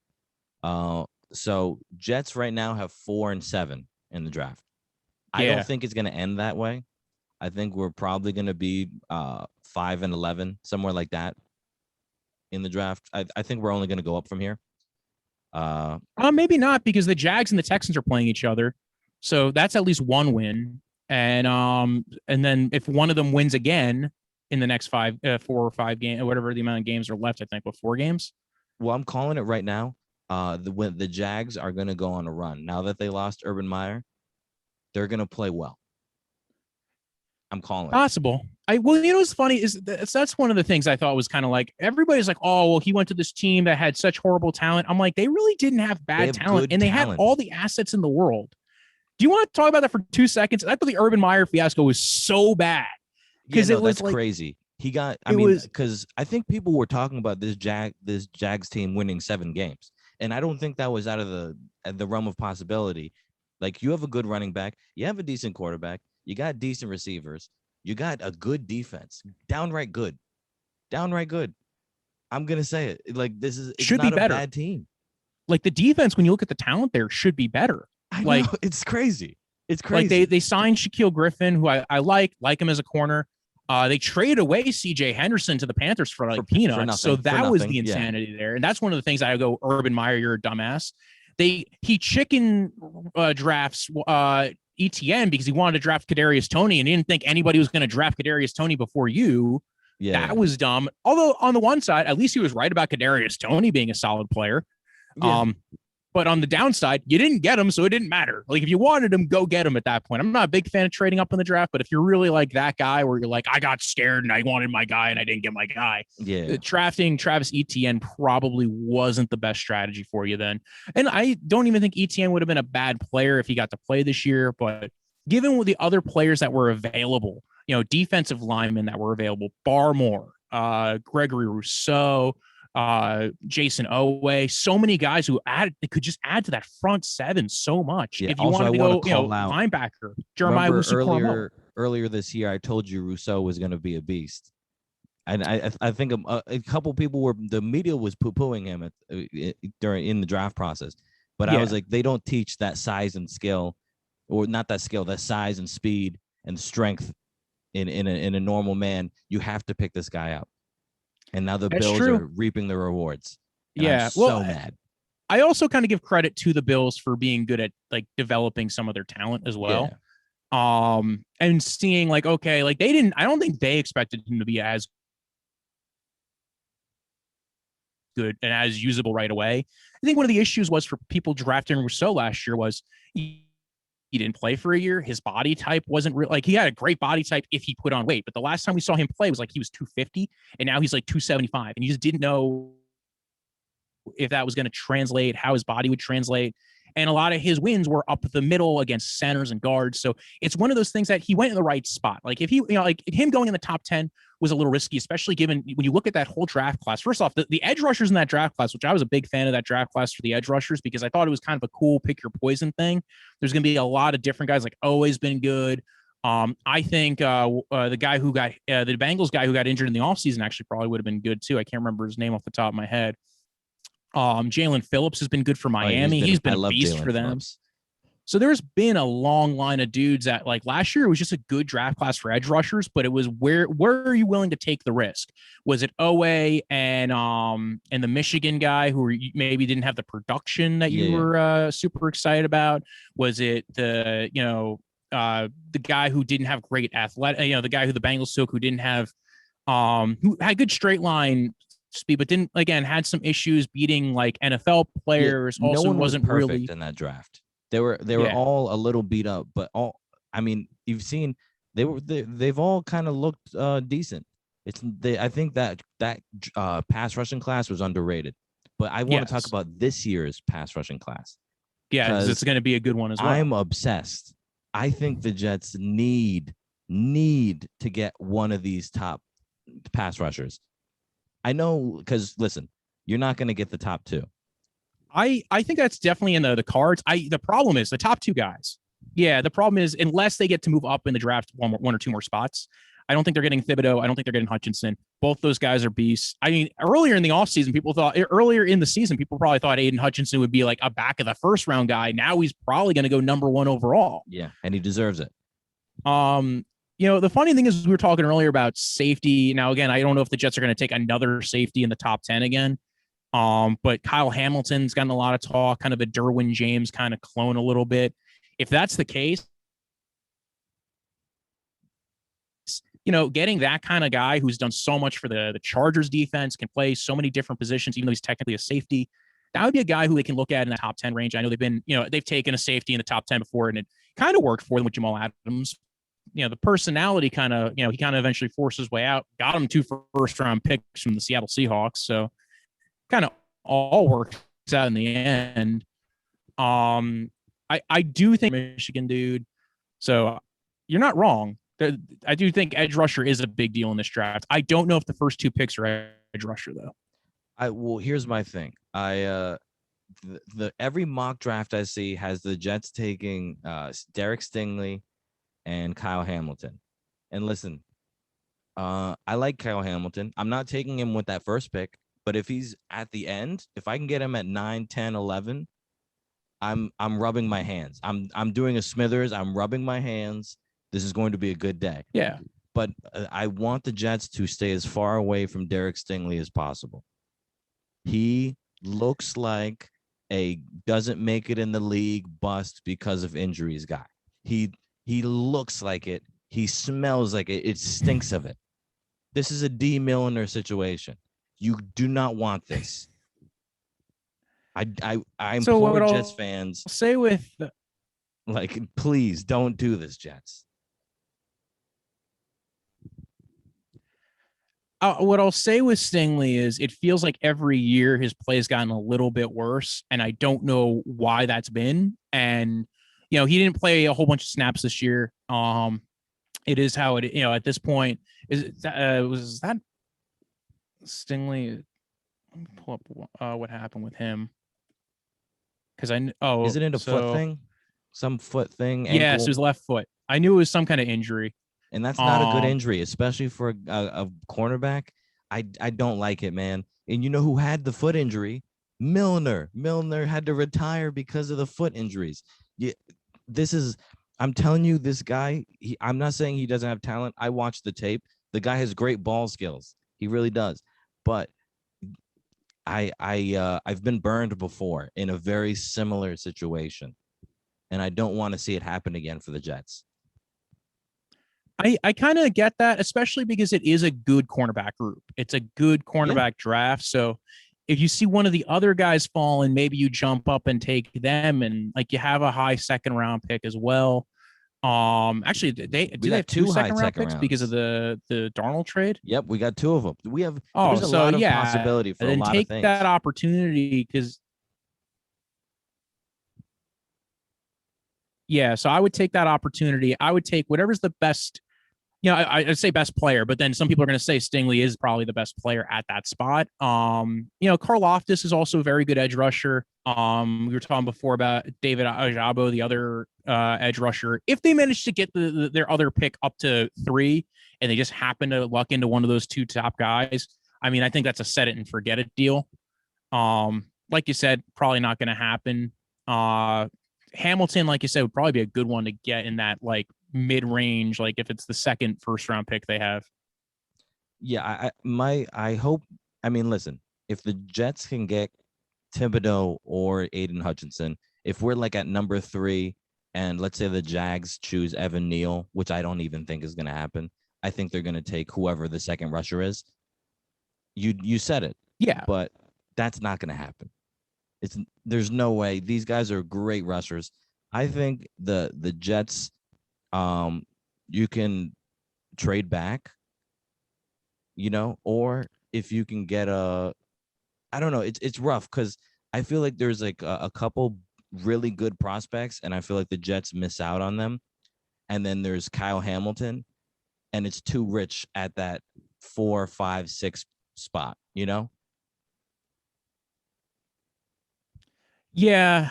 B: So Jets right now have 4 and 7 in the draft. I don't think it's going to end that way. I think we're probably going to be 5 and 11, somewhere like that in the draft. I think we're only going to go up from here.
A: Maybe not, because the Jags and the Texans are playing each other. So that's at least one win. And then if one of them wins again in the next 4 or 5 games, whatever the amount of games are left, I think, 4 games.
B: Well, I'm calling it right now. The Jags are going to go on a run. Now that they lost Urban Meyer, they're going to play well. I'm calling it.
A: Possible. What's funny is that's one of the things I thought was kind of like, everybody's like, oh, well, he went to this team that had such horrible talent. I'm like, they really didn't have bad talent, and they had all the assets in the world. Do you want to talk about that for 2 seconds? I thought the Urban Meyer fiasco was so bad
B: because it was crazy. He got, because I think people were talking about this Jags team winning 7 games, and I don't think that was out of the realm of possibility. Like, you have a good running back, you have a decent quarterback, you got decent receivers, you got a good defense, downright good. I'm gonna say it. Like, should not be better. A bad team.
A: Like, the defense, when you look at the talent there, should be better.
B: I know, it's crazy. It's crazy.
A: Like, they signed Shaquille Griffin, who I like him as a corner. They traded away CJ Henderson to the Panthers for peanuts. So that was the insanity there. And that's one of the things I go, Urban Meyer, you're a dumbass. He chicken drafts ETN because he wanted to draft Kadarius Toney, and he didn't think anybody was going to draft Kadarius Toney before you. Yeah, that was dumb. Although on the one side, at least he was right about Kadarius Toney being a solid player. Yeah. But on the downside, you didn't get him, so it didn't matter. Like, if you wanted him, go get him at that point. I'm not a big fan of trading up in the draft, but if you're really like that guy where you're like, I got scared and I wanted my guy and I didn't get my guy, drafting Travis Etienne probably wasn't the best strategy for you then. And I don't even think Etienne would have been a bad player if he got to play this year, but given the other players that were available, defensive linemen that were available, Barmore, Gregory Rousseau, Jason Owe, so many guys who could just add to that front 7 so much.
B: Yeah,
A: if you wanted to go, linebacker, Jeremiah
B: earlier this year, I told you Rousseau was going to be a beast, and I think a couple people the media was poo-pooing him in the draft process, but I was like, they don't teach that size and skill, or not that skill, that size and speed and strength in a normal man. You have to pick this guy up. And now the Bills are reaping the rewards. I'm so mad.
A: I also kind of give credit to the Bills for being good at developing some of their talent as well. Yeah. And seeing I don't think they expected him to be as good and as usable right away. I think one of the issues was for people drafting Rousseau last year was he didn't play for a year. His body type wasn't real. He had a great body type if he put on weight, but the last time we saw him play was he was 250, and now he's 275, and you just didn't know if that was going to translate, how his body would translate. And a lot of his wins were up the middle against centers and guards. So it's one of those things that he went in the right spot. If he, him going in the top 10 was a little risky, especially given when you look at that whole draft class. First off, the edge rushers in that draft class, which I was a big fan of that draft class for the edge rushers, because I thought it was kind of a cool pick your poison thing. There's going to be a lot of different guys, always been good. I think the guy who got the Bengals guy who got injured in the offseason actually probably would have been good too. I can't remember his name off the top of my head. Jalen Phillips has been good for Miami. He's been a beast for them. So there's been a long line of dudes that like last year it was just a good draft class for edge rushers, but it was where are you willing to take the risk? Was it Owe and the Michigan guy who maybe didn't have the production that you were super excited about? Was it the the guy who didn't have great athletic, the guy who the Bengals took who didn't have who had good straight line speed, but didn't again had some issues beating like NFL players.
B: No
A: Also
B: one was
A: wasn't
B: perfect
A: really
B: in that draft. They were all a little beat up, but I mean, you've seen they've all kind of looked decent. I think that pass rushing class was underrated, but I want to talk about this year's pass rushing class.
A: Yeah, because it's going to be a good one as well.
B: I'm obsessed. I think the Jets need to get one of these top pass rushers. I know, because listen, you're not going to get the top two.
A: I think that's definitely in the cards. The problem is the top two guys. Yeah, the problem is unless they get to move up in the draft one or two more spots, I don't think they're getting Thibodeau. I don't think they're getting Hutchinson. Both those guys are beasts. I mean, earlier in the offseason, people probably thought Aiden Hutchinson would be like a back of the first round guy. Now he's probably going to go number one overall.
B: Yeah, and he deserves it.
A: The funny thing is we were talking earlier about safety. Now, again, I don't know if the Jets are going to take another safety in the top 10 again. But Kyle Hamilton's gotten a lot of talk, kind of a Derwin James kind of clone a little bit. If that's the case, getting that kind of guy who's done so much for the Chargers defense, can play so many different positions, even though he's technically a safety, that would be a guy who they can look at in the top 10 range. I know they've taken a safety in the top 10 before, and it kind of worked for them with Jamal Adams. The personality kind of, he kind of eventually forced his way out, got him 2 first-round picks from the Seattle Seahawks. So kind of all works out in the end. I do think Michigan dude. So you're not wrong. I do think edge rusher is a big deal in this draft. I don't know if the first 2 picks are edge rusher though.
B: Here's my thing. Every mock draft I see has the Jets taking Derek Stingley and Kyle Hamilton. And listen, I like Kyle Hamilton. I'm not taking him with that first pick. But if he's at the end, if I can get him at 9, 10, 11, I'm rubbing my hands. I'm doing a Smithers. I'm rubbing my hands. This is going to be a good day.
A: Yeah.
B: But I want the Jets to stay as far away from Derek Stingley as possible. He looks like a doesn't make it in the league bust because of injuries guy. He looks like it. He smells like it. It stinks of it. This is a D. Milliner situation. You do not want this. I implore Jets fans.
A: Say with
B: please don't do this, Jets.
A: What I'll say with Stingley is it feels like every year his play has gotten a little bit worse, and I don't know why that's been. And he didn't play a whole bunch of snaps this year. It is how it at this point was that Stingley. Let me pull up what happened with him. Because
B: is it a foot thing? Some foot thing?
A: Ankle? Yes, it was left foot. I knew it was some kind of injury.
B: And that's not a good injury, especially for a cornerback. I don't like it, man. And you know who had the foot injury? Milner. Milner had to retire because of the foot injuries. I'm telling you, this guy, I'm not saying he doesn't have talent. I watched the tape. The guy has great ball skills. He really does. But I've been burned before in a very similar situation, and I don't want to see it happen again for the Jets.
A: I kind of get that, especially because it is a good cornerback group. It's a good cornerback draft. So if you see one of the other guys fall and maybe you jump up and take them, and you have a high second round pick as well. Actually, they have 2 second round picks because of the Darnold trade.
B: Yep, we got 2 of them. We have
A: there's a lot of possibility for a lot of things. Take that opportunity because. Yeah, so I would take that opportunity. I would take whatever's the best. I'd say best player, but then some people are going to say Stingley is probably the best player at that spot. Karlaftis is also a very good edge rusher. We were talking before about David Ajabo, the other edge rusher. If they manage to get their other pick up to 3 and they just happen to luck into one of those 2 top guys, I mean, I think that's a set it and forget it deal. Like you said, probably not going to happen. Hamilton, like you said, would probably be a good one to get in that like mid-range, like if it's the second first-round pick they have.
B: Yeah, I hope. I mean, listen, if the Jets can get Thibodeau or Aiden Hutchinson, if we're like at number 3, and let's say the Jags choose Evan Neal, which I don't even think is going to happen. I think they're going to take whoever the second rusher is. You said it,
A: Yeah.
B: but that's not going to happen. There's no way. These guys are great rushers. I think the Jets, you can trade back, or if you can get I don't know. It's rough because I feel like there's like a couple really good prospects, and I feel like the Jets miss out on them. And then there's Kyle Hamilton, and it's too rich at that 4, 5, 6 spot.
A: Yeah. Yeah,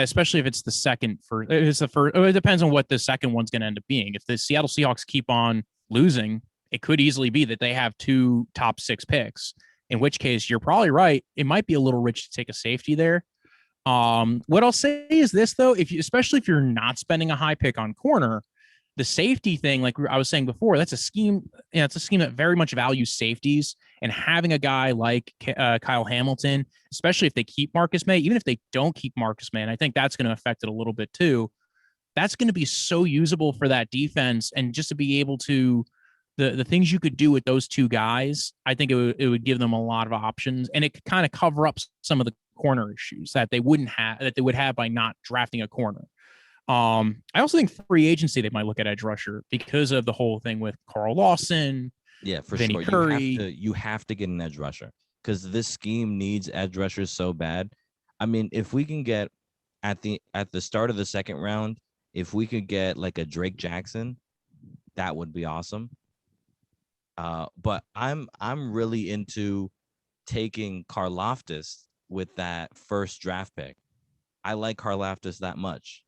A: especially if it's the second first. If it's the first. It depends on what the second one's going to end up being. If the Seattle Seahawks keep on losing, it could easily be that they have 2 top 6 picks. In which case, you're probably right. It might be a little rich to take a safety there. What I'll say is this though, especially if you're not spending a high pick on corner, the safety thing, like I was saying before, that's a scheme. It's a scheme that very much values safeties, and having a guy like Kyle Hamilton, especially if they keep Marcus May, even if they don't keep Marcus May, and I think that's going to affect it a little bit too. That's going to be so usable for that defense, and just to be able to the things you could do with those 2 guys, I think it would give them a lot of options, and it could kind of cover up some of the corner issues that they would have by not drafting a corner. I also think free agency they might look at edge rusher because of the whole thing with Carl Lawson.
B: Yeah, for
A: Vinny
B: sure.
A: Curry.
B: You have to get an edge rusher because this scheme needs edge rushers so bad. I mean, if we can get at the start of the second round, if we could get like a Drake Jackson, that would be awesome. But I'm really into taking Karlaftis with that first draft pick. I like Karlaftis that much.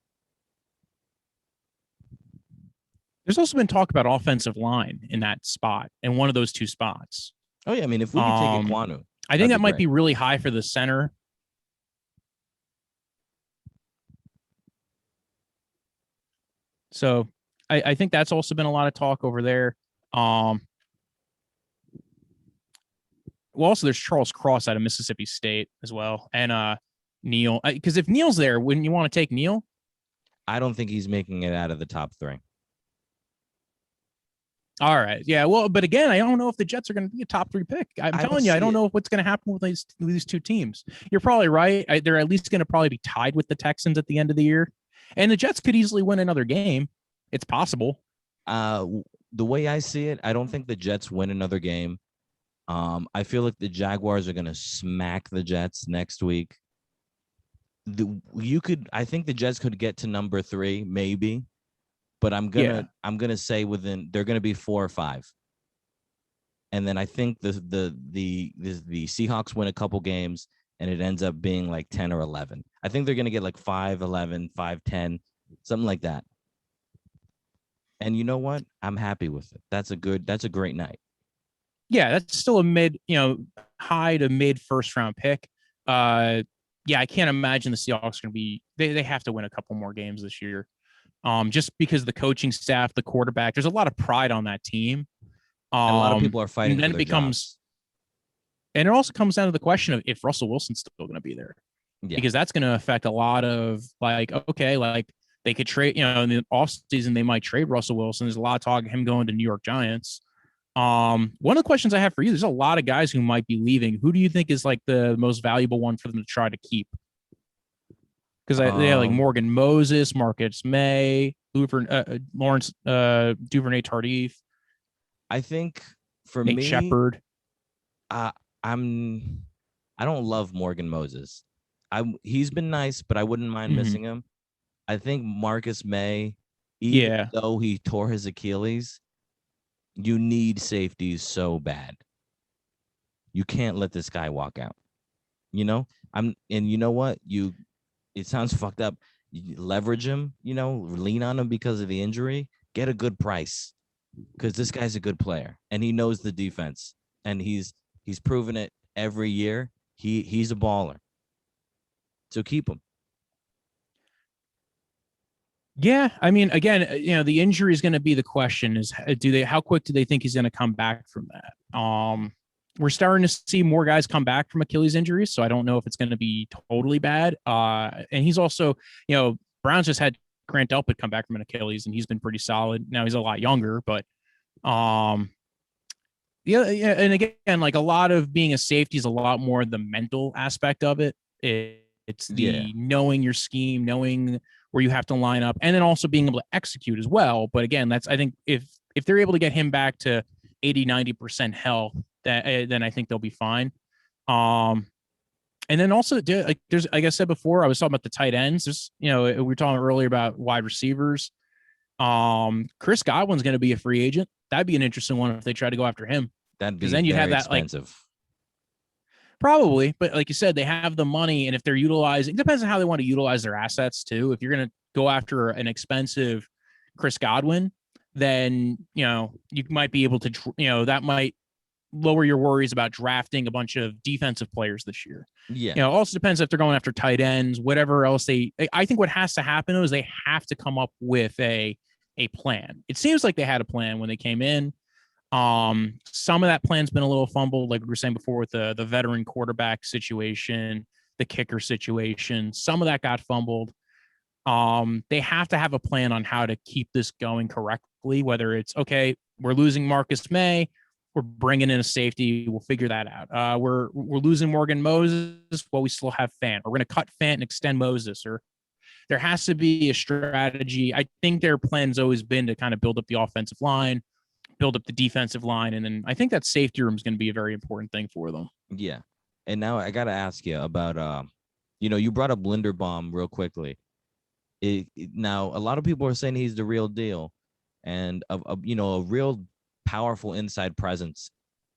A: There's also been talk about offensive line in that spot, in one of those 2 spots.
B: Oh yeah, I mean, if we could take Iquanu,
A: I think that might be really high for the center. So I think that's also been a lot of talk over there. Well, also there's Charles Cross out of Mississippi State as well, and Neal. Because if Neal's there, wouldn't you want to take Neal?
B: I don't think he's making it out of the top 3.
A: All right. Yeah. Well, but again, I don't know if the Jets are going to be a top 3 pick. I'm telling you, I don't know what's going to happen with these 2 teams. You're probably right. They're at least going to probably be tied with the Texans at the end of the year. And the Jets could easily win another game. It's possible.
B: The way I see it, I don't think the Jets win another game. I feel like the Jaguars are going to smack the Jets next week. I think the Jets could get to number 3, maybe. But I'm gonna say they're gonna be 4 or 5, and then I think the Seahawks win a couple games and it ends up being like 10 or 11. I think they're gonna get like 5-11, 5-10, something like that. And you know what? I'm happy with it. That's a great night.
A: Yeah, that's still a high to mid first round pick. Yeah, I can't imagine the Seahawks are gonna be. They have to win a couple more games this year. Just because the coaching staff, the quarterback, there's a lot of pride on that team.
B: And a lot of people are fighting.
A: And then
B: for their jobs.
A: And it also comes down to the question of if Russell Wilson's still going to be there, because that's going to affect a lot of like they could trade. In the offseason they might trade Russell Wilson. There's a lot of talk of him going to New York Giants. One of the questions I have for you: there's a lot of guys who might be leaving. Who do you think is like the most valuable one for them to try to keep? Because they have like Morgan Moses, Marcus May, Lawrence Duvernay Tardif.
B: I think for
A: Nate
B: me,
A: Shepard.
B: I don't love Morgan Moses. He's been nice, but I wouldn't mind missing him. I think Marcus May, even though he tore his Achilles, you need safeties so bad. You can't let this guy walk out. And you know what? It sounds fucked up. You leverage him, lean on him because of the injury, get a good price. Because this guy's a good player and he knows the defense, and he's proven it every year. He's a baller. So keep him.
A: Yeah, I mean, again, the injury is going to be the question: is how quick do they think he's going to come back from that? We're starting to see more guys come back from Achilles injuries, so I don't know if it's going to be totally bad. And he's also, Browns just had Grant Delpit come back from an Achilles, and he's been pretty solid. Now he's a lot younger, but um, yeah, and again, like a lot of being a safety is a lot more the mental aspect of it. It's
B: Yeah.
A: the knowing your scheme, knowing where you have to line up, and then also being able to execute as well. But again, that's I think if they're able to get him back to 80-90% health, that then I think they'll be fine. Um, and then also like like I said before, I was talking about the tight ends. There's we were talking earlier about wide receivers. Chris Godwin's going to be a free agent. That'd be an interesting one if they try to go after him,
B: That'd
A: because
B: be
A: then you'd have
B: very
A: that like
B: expensive.
A: probably, but like you said, they have the money, and if they're utilizing, it depends on how they want to utilize their assets too. If you're going to go after an expensive Chris Godwin, then you might be able to that might lower your worries about drafting a bunch of defensive players this year.
B: Yeah.
A: It also depends if they're going after tight ends, whatever else I think what has to happen is they have to come up with a plan. It seems like they had a plan when they came in. Some of that plan's been a little fumbled, like we were saying before, with the veteran quarterback situation, the kicker situation. Some of that got fumbled. They have to have a plan on how to keep this going correctly, whether it's okay, we're losing Marcus May, we're bringing in a safety, we'll figure that out. We're losing Morgan Moses, well, we still have Fant. We're going to cut Fant and extend Moses, or there has to be a strategy. I think their plan's always been to kind of build up the offensive line, build up the defensive line, and then I think that safety room is going to be a very important thing for them.
B: Yeah. And now I got to ask you about, you brought up Linderbaum real quickly. Now, a lot of people are saying he's the real deal, and a real powerful inside presence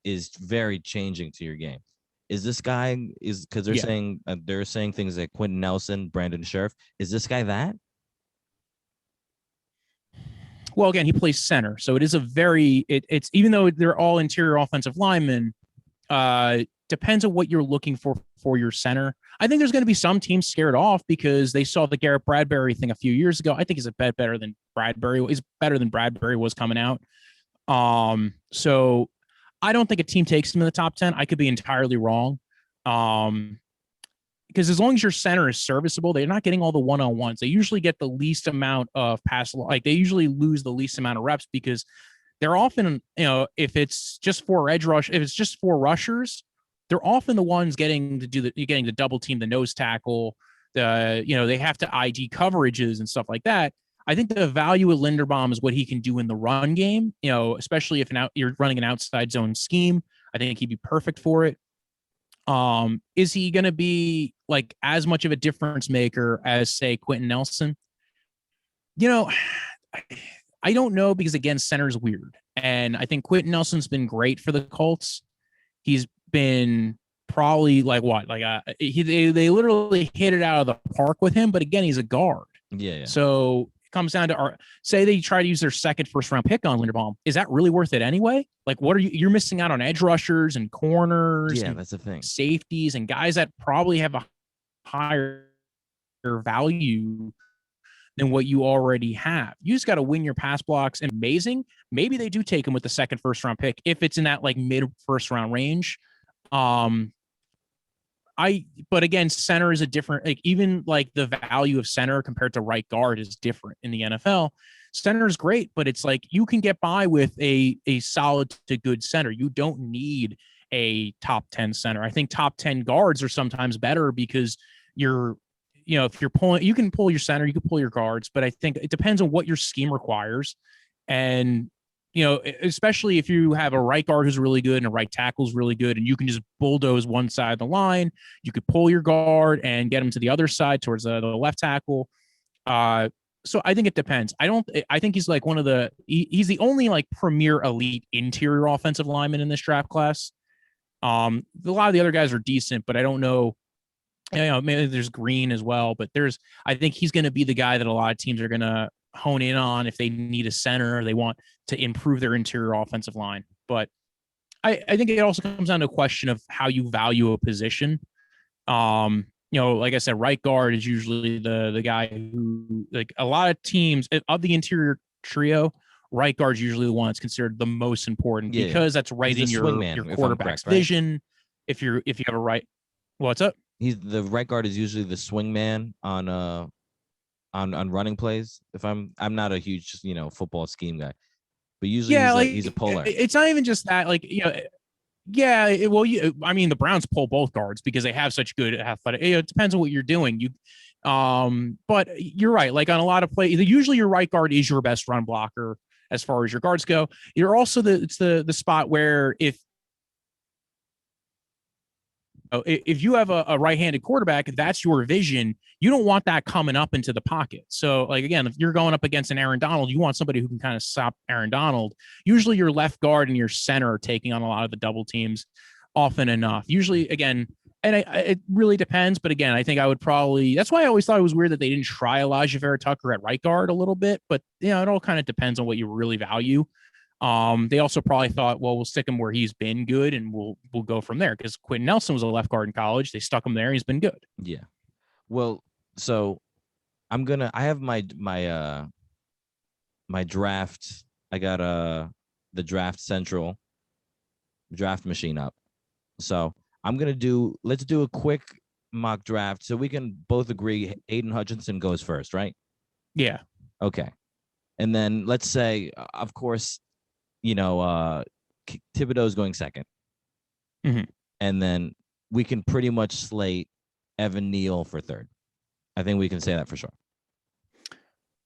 B: is very changing to your game. Is this guy because they're saying things like Quentin Nelson, Brandon Scherf. Is this guy that?
A: Well, again, he plays center, so it is a very it's even though they're all interior offensive linemen, depends on what you're looking for your center. I think there's going to be some teams scared off because they saw the Garrett Bradbury thing a few years ago. I think he's a bet better than Bradbury. He's better than Bradbury was coming out. So I don't think a team takes him in the top 10. I could be entirely wrong. Because as long as your center is serviceable, they're not getting all the one-on-ones. They usually get the least amount of like they usually lose the least amount of reps because they're often, if it's just four edge rush, if it's just four rushers, they're often the ones getting the double team, the nose tackle, they have to ID coverages and stuff like that. I think the value of Linderbaum is what he can do in the run game, especially if you're running an outside zone scheme. I think he'd be perfect for it. Is he going to be like as much of a difference maker as, say, Quentin Nelson? I don't know, because again, center's weird. And I think Quentin Nelson's been great for the Colts. He's been probably like what? Like they literally hit it out of the park with him, but again, he's a guard.
B: Yeah.
A: So it comes down to say they try to use their second first round pick on Linderbaum. Is that really worth it anyway? Like, what are you're missing out on edge rushers and corners?
B: Yeah,
A: and
B: that's the thing.
A: safeties and guys that probably have a higher value than what you already have. You just got to win your pass blocks. And amazing. Maybe they do take him with the second first round pick if it's in that like mid first round range. But again, center is a different, like even like the value of center compared to right guard is different in the NFL. Center is great, but it's like you can get by with a solid to good center. You don't need a top 10 center. I think top 10 guards are sometimes better because if you're pulling, you can pull your center, you can pull your guards, but I think it depends on what your scheme requires. And especially if you have a right guard who's really good and a right tackle is really good, and you can just bulldoze one side of the line, you could pull your guard and get him to the other side towards the left tackle. So I think it depends. I think he's like he's the only like premier elite interior offensive lineman in this draft class. A lot of the other guys are decent, but I don't know. Maybe there's Green as well, but I think he's going to be the guy that a lot of teams are going to hone in on if they need a center or they want to improve their interior offensive line. But I think it also comes down to a question of how you value a position. like I said, right guard is usually the guy who, like, a lot of teams of the interior trio, right guard is usually the one that's considered the most important because that's right
B: He's
A: in
B: a
A: your
B: swingman, if I'm
A: quarterback's
B: correct, right?
A: vision. If you have a right, what's up?
B: He's the right guard is usually the swingman on running plays. If I'm not a huge football scheme guy, but usually
A: Yeah,
B: he's a
A: like
B: puller.
A: it's not even just that, like, yeah, I mean, the Browns pull both guards because they have such good athletic. It depends on what you're doing. But you're right. Like on a lot of plays, usually your right guard is your best run blocker as far as your guards go. You're also it's the spot where if you have a right-handed quarterback, that's your vision. You don't want that coming up into the pocket. So, like, again, if you're going up against an Aaron Donald, you want somebody who can kind of stop Aaron Donald. Usually your left guard and your center are taking on a lot of the double teams often enough. Usually, again, and it really depends. But again, I think I would probably, that's why I always thought it was weird that they didn't try Elijah Vera Tucker at right guard a little bit. But, it all kind of depends on what you really value. They also probably thought, well, we'll stick him where he's been good, and we'll go from there. Because Quentin Nelson was a left guard in college. They stuck him there. He's been good.
B: Yeah. Well, so I have my draft. I got the draft central draft machine up. So let's do a quick mock draft so we can both agree Aiden Hutchinson goes first, right?
A: Yeah.
B: Okay. And then let's say, of course, Thibodeau's going second.
A: Mm-hmm.
B: And then we can pretty much slate Evan Neal for third. I think we can say that for sure.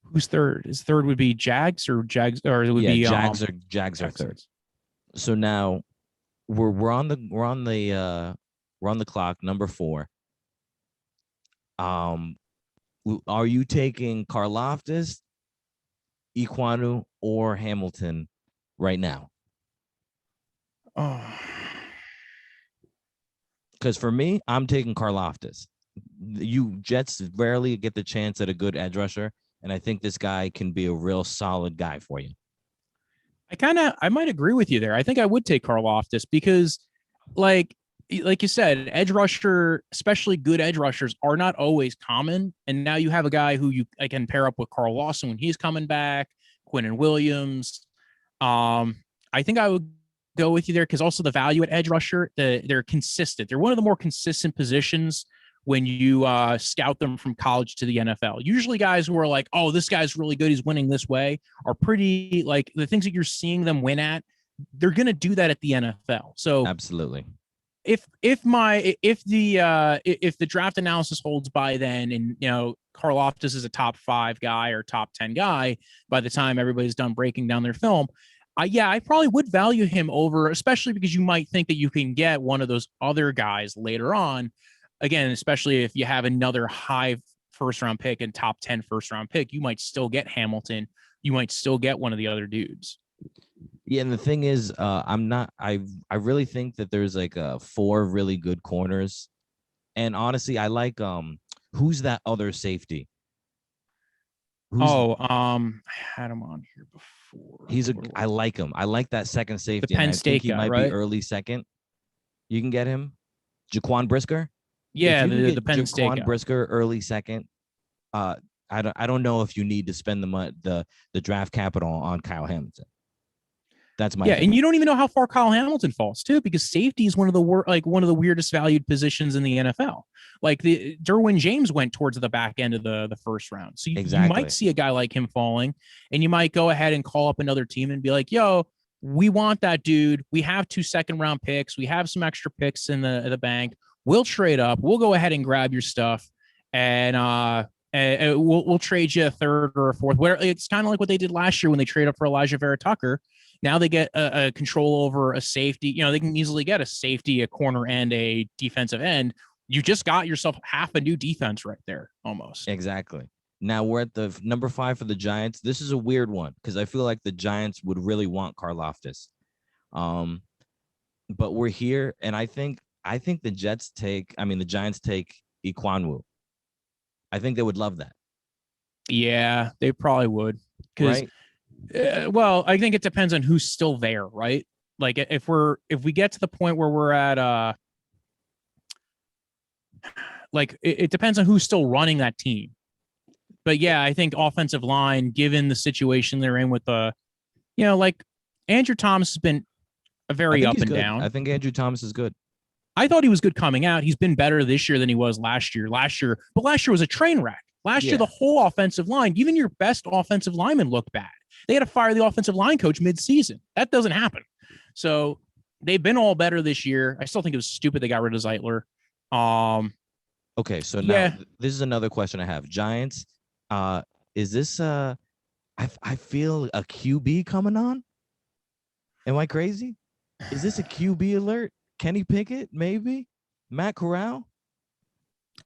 A: Who's third? His third would be Jags, or it would be
B: Jags are third. So now we're on the clock, number 4. Are you taking Karlaftis, Ekwonu, or Hamilton right now?
A: Oh.
B: Because for me, I'm taking Karlaftis. You Jets rarely get the chance at a good edge rusher, and I think this guy can be a real solid guy for you.
A: I might agree with you there. I think I would take Karlaftis because, like you said, edge rusher, especially good edge rushers, are not always common. And now you have a guy who I can pair up with Carl Lawson when he's coming back, Quinnen Williams. I think I would go with you there because also the value at edge rusher, they're consistent. They're one of the more consistent positions when you scout them from college to the NFL. Usually guys who are like, oh, this guy's really good, he's winning this way, are pretty, like, the things that you're seeing them win at, they're going to do that at the NFL. So
B: absolutely.
A: If the draft analysis holds by then, and Karlaftis is a top 5 guy or top 10 guy by the time everybody's done breaking down their film, I probably would value him over, especially because you might think that you can get one of those other guys later on. Again, especially if you have another high first round pick and top 10 first round pick, you might still get Hamilton. You might still get one of the other dudes.
B: Yeah, and the thing is, I really think that there's like 4 really good corners. And honestly, I like who's that other safety?
A: I had him on here before.
B: I like him. I like that second safety.
A: The Penn State guy,
B: might
A: right?
B: be early second. You can get him. Jaquan Brisker?
A: Yeah, the Penn State guy.
B: Brisker early second. I don't know if you need to spend the draft capital on Kyle Hamilton. That's my
A: opinion. And you don't even know how far Kyle Hamilton falls too, because safety is one of the weirdest valued positions in the NFL. Like Derwin James went towards the back end of the first round, so you might see a guy like him falling, and you might go ahead and call up another team and be like, "Yo, we want that dude. We have 2 second-round picks. We have some extra picks in the bank. We'll trade up. We'll go ahead and grab your stuff, and we'll trade you a third or a fourth." Where it's kind of like what they did last year when they traded up for Elijah Vera Tucker. Now they get a control over a safety. They can easily get a safety, a corner, and a defensive end. You just got yourself half a new defense right there, almost.
B: Exactly. Now we're at the number 5 for the Giants. This is a weird one because I feel like the Giants would really want Karlaftis. But we're here, and I think the Giants take Ekwonu. I think they would love that.
A: Yeah, they probably would. Right? Well, I think it depends on who's still there, right? Like if we get to the point where we're at like it depends on who's still running that team. But yeah, I think offensive line, given the situation they're in with like Andrew Thomas has been a
B: I
A: very
B: think
A: up
B: he's
A: and
B: good.
A: down.
B: I think Andrew Thomas is good.
A: I thought he was good coming out. He's been better this year than he was last year. But last year was a train wreck. Last year,
B: Yeah.
A: the whole offensive line, even your best offensive lineman looked bad. They had to fire the offensive line coach mid-season. That doesn't happen. So they've been all better this year. I still think it was stupid they got rid of Zeitler.
B: Okay, so
A: Yeah.
B: now this is another question I have. Giants, is this I feel a QB coming on? Am I crazy? Is this a QB alert? Kenny Pickett, maybe? Matt Corral?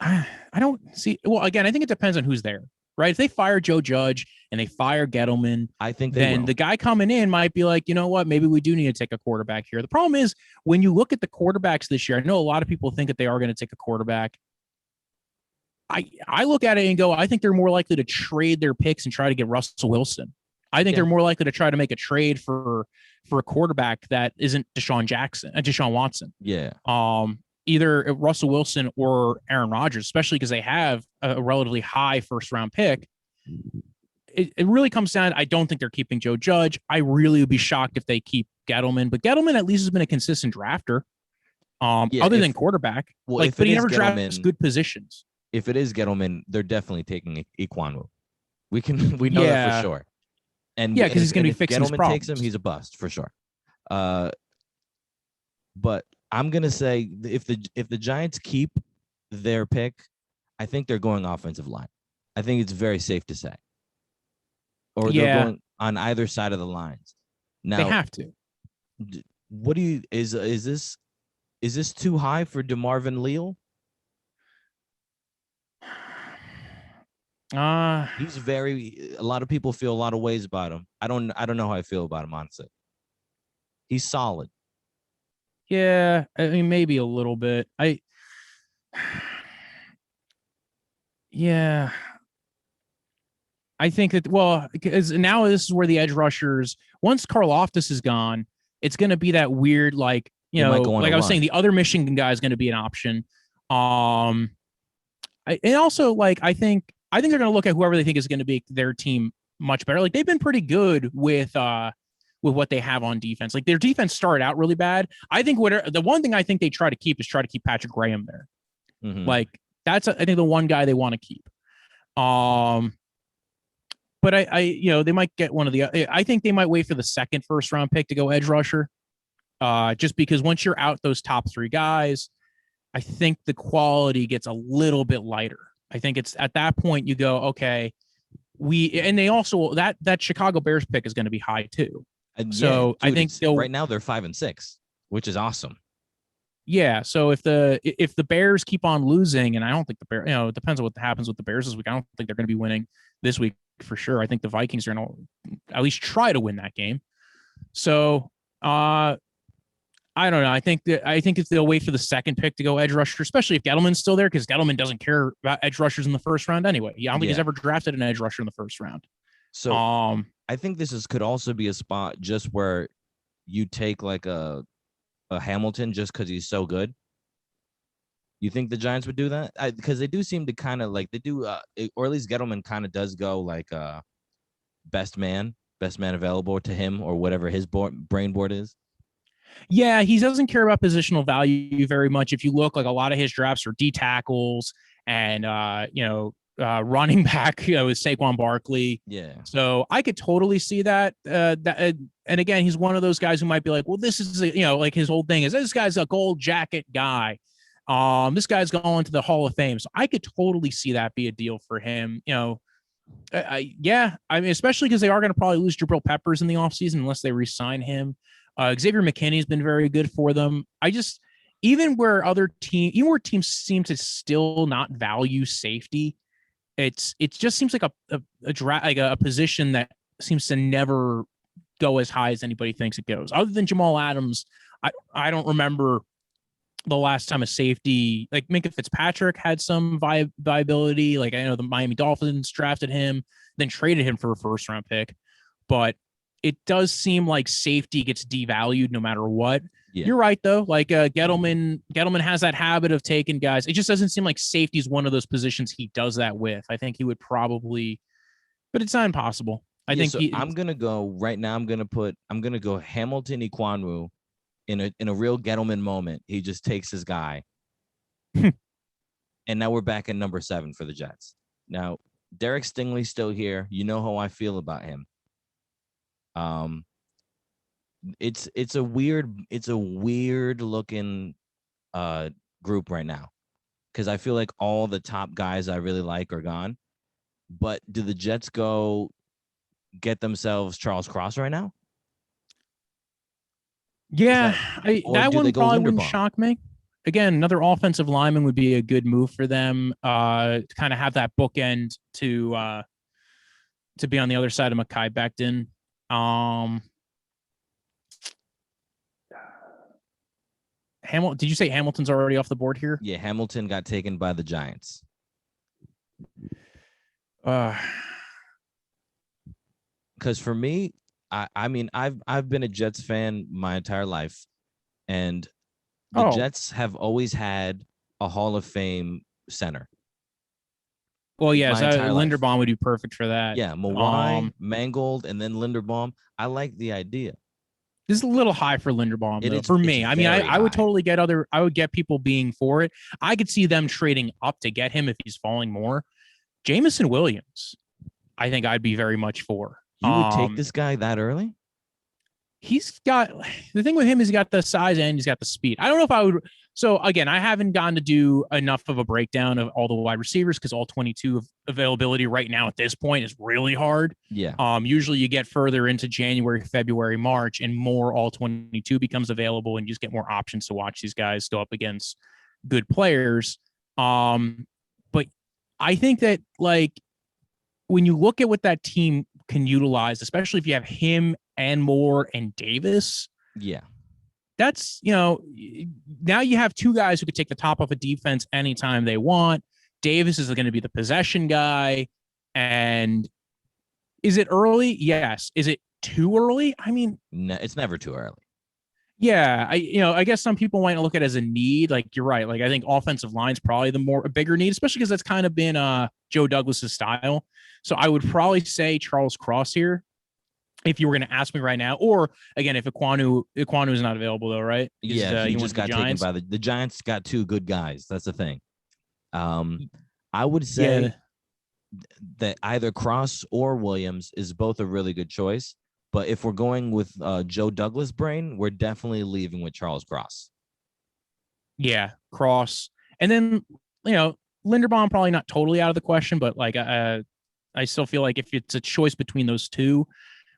A: I don't see. Well, again, I think it depends on who's there, right? If they fire Joe Judge and they fire Gettleman,
B: I think they
A: then
B: will.
A: the guy coming in might be like, you know what? Maybe we do need to take a quarterback here. The problem is when you look at the quarterbacks this year, I know a lot of people think that they are going to take a quarterback. I look at it and go, I think they're more likely to trade their picks and try to get Russell Wilson. I think they're more likely to try to make a trade for a quarterback that isn't Deshaun Watson.
B: Yeah.
A: Either Russell Wilson or Aaron Rodgers, especially because they have a relatively high first round pick. It really comes down. I don't think they're keeping Joe Judge. I really would be shocked if they keep Gettleman, but Gettleman at least has been a consistent drafter. Other than quarterback, but he never drafts good positions.
B: If it is Gettleman, they're definitely taking Equanu. We know that for sure. And
A: because he's going to be fixing his problems.
B: Gettleman takes him, he's a bust for sure. But I'm gonna say if the Giants keep their pick, I think they're going offensive line. I think it's very safe to say. Or they're going on either side of the lines. Now
A: they have to.
B: What do you is this too high for DeMarvin Leal? He's a lot of people feel a lot of ways about him. I don't know how I feel about him, honestly. He's solid.
A: Yeah, I mean, maybe a little bit. I think that, because now this is where the edge rushers, once Karlaftis is gone, it's going to be that weird, like I was saying, the other Michigan guy is going to be an option. And also, like, I think they're going to look at whoever they think is going to be their team much better. Like, they've been pretty good with what they have on defense. Like, their defense started out really bad. I think the one thing I think they try to keep Patrick Graham there.
B: Mm-hmm.
A: Like, that's I think the one guy they want to keep. But they might get one of the. I think they might wait for the second first round pick to go edge rusher. Just because once you're out those top three guys, I think the quality gets a little bit lighter. I think it's at that point you go, okay, they also that Chicago Bears pick is going to be high too. So I think
B: right now they're 5-6, which is awesome.
A: Yeah. So if the Bears keep on losing, and I don't think the Bears, it depends on what happens with the Bears this week. I don't think they're going to be winning this week for sure. I think the Vikings are going to at least try to win that game. So I don't know. I think they'll wait for the second pick to go edge rusher, especially if Gettleman's still there, because Gettleman doesn't care about edge rushers in the first round anyway. I don't think he's ever drafted an edge rusher in the first round.
B: So I think could also be a spot just where you take like a Hamilton just because he's so good. You think the Giants would do that? Because they do seem to kind of like they do, or at least Gettleman kind of does go like best man available to him or whatever his brain board is.
A: Yeah, he doesn't care about positional value very much. If you look, like a lot of his drafts are D tackles and running back, with Saquon Barkley.
B: Yeah.
A: So I could totally see that. And again, he's one of those guys who might be like, well, this is like his whole thing is this guy's a gold jacket guy. This guy's going to the Hall of Fame. So I could totally see that be a deal for him. I mean, especially because they are going to probably lose Jabril Peppers in the offseason unless they re-sign him. Xavier McKinney's been very good for them. Even where teams seem to still not value safety, it just seems like a position that seems to never go as high as anybody thinks it goes. Other than Jamal Adams, I don't remember the last time a safety like Minkah Fitzpatrick had some viability. Like, I know the Miami Dolphins drafted him, then traded him for a first round pick, but it does seem like safety gets devalued no matter what.
B: Yeah.
A: You're right though. Like Gettleman has that habit of taking guys. It just doesn't seem like safety is one of those positions he does that with. I think he would probably, but it's not impossible. I
B: Yeah,
A: think
B: so I'm gonna go right now. I'm gonna go Hamilton Ikwanwu in a real Gettleman moment. He just takes his guy, and now we're back at number 7 for the Jets. Now Derek Stingley's still here. You know how I feel about him. It's a weird looking group right now because I feel like all the top guys I really like are gone. But do the Jets go get themselves Charles Cross right now?
A: Yeah,
B: Or
A: that
B: do they
A: one
B: go
A: probably wouldn't
B: Linderbaum?
A: shock me. Again, another offensive lineman would be a good move for them to kind of have that bookend to be on the other side of Mekhi Becton. Did you say Hamilton's already off the board here?
B: Yeah, Hamilton got taken by the Giants. Because for me, I mean, I've been a Jets fan my entire life, and the Jets have always had a Hall of Fame center.
A: Well, yeah,
B: my
A: so
B: entire life.
A: Linderbaum would be perfect for that.
B: Yeah, Mawai, Mangold, and then Linderbaum. I like the idea.
A: This is a little high for Linderbaum, though, for me. I mean, I would totally get I would get people being for it. I could see them trading up to get him if he's falling more. Jameson Williams, I think I'd be very much for.
B: You would take this guy that early?
A: He's got the thing with him is he's got the size and he's got the speed. I don't know if I would. So again, I haven't gotten to do enough of a breakdown of all the wide receivers because all 22 of availability right now at this point is really hard.
B: Yeah.
A: Usually you get further into January, February, March, and more all 22 becomes available, and you just get more options to watch these guys go up against good players. But I think that like when you look at what that team can utilize, especially if you have him and Moore and Davis.
B: Yeah.
A: That's, now you have two guys who could take the top off a defense anytime they want. Davis is going to be the possession guy. And is it early? Yes. Is it too early? I mean,
B: no, it's never too early.
A: Yeah. I guess some people might look at it as a need. Like you're right. Like I think offensive line's probably a bigger need, especially because that's kind of been Joe Douglas's style. So I would probably say Charles Cross here if you were going to ask me right now, or again, if Ikwanwu is not available though, right?
B: Yeah, he just got taken by the Giants. Got two good guys. That's the thing. I would say that either Cross or Williams is both a really good choice. But if we're going with Joe Douglas brain, we're definitely leaving with Charles Cross.
A: Yeah, Cross, and then Linderbaum probably not totally out of the question, but like I still feel like if it's a choice between those two.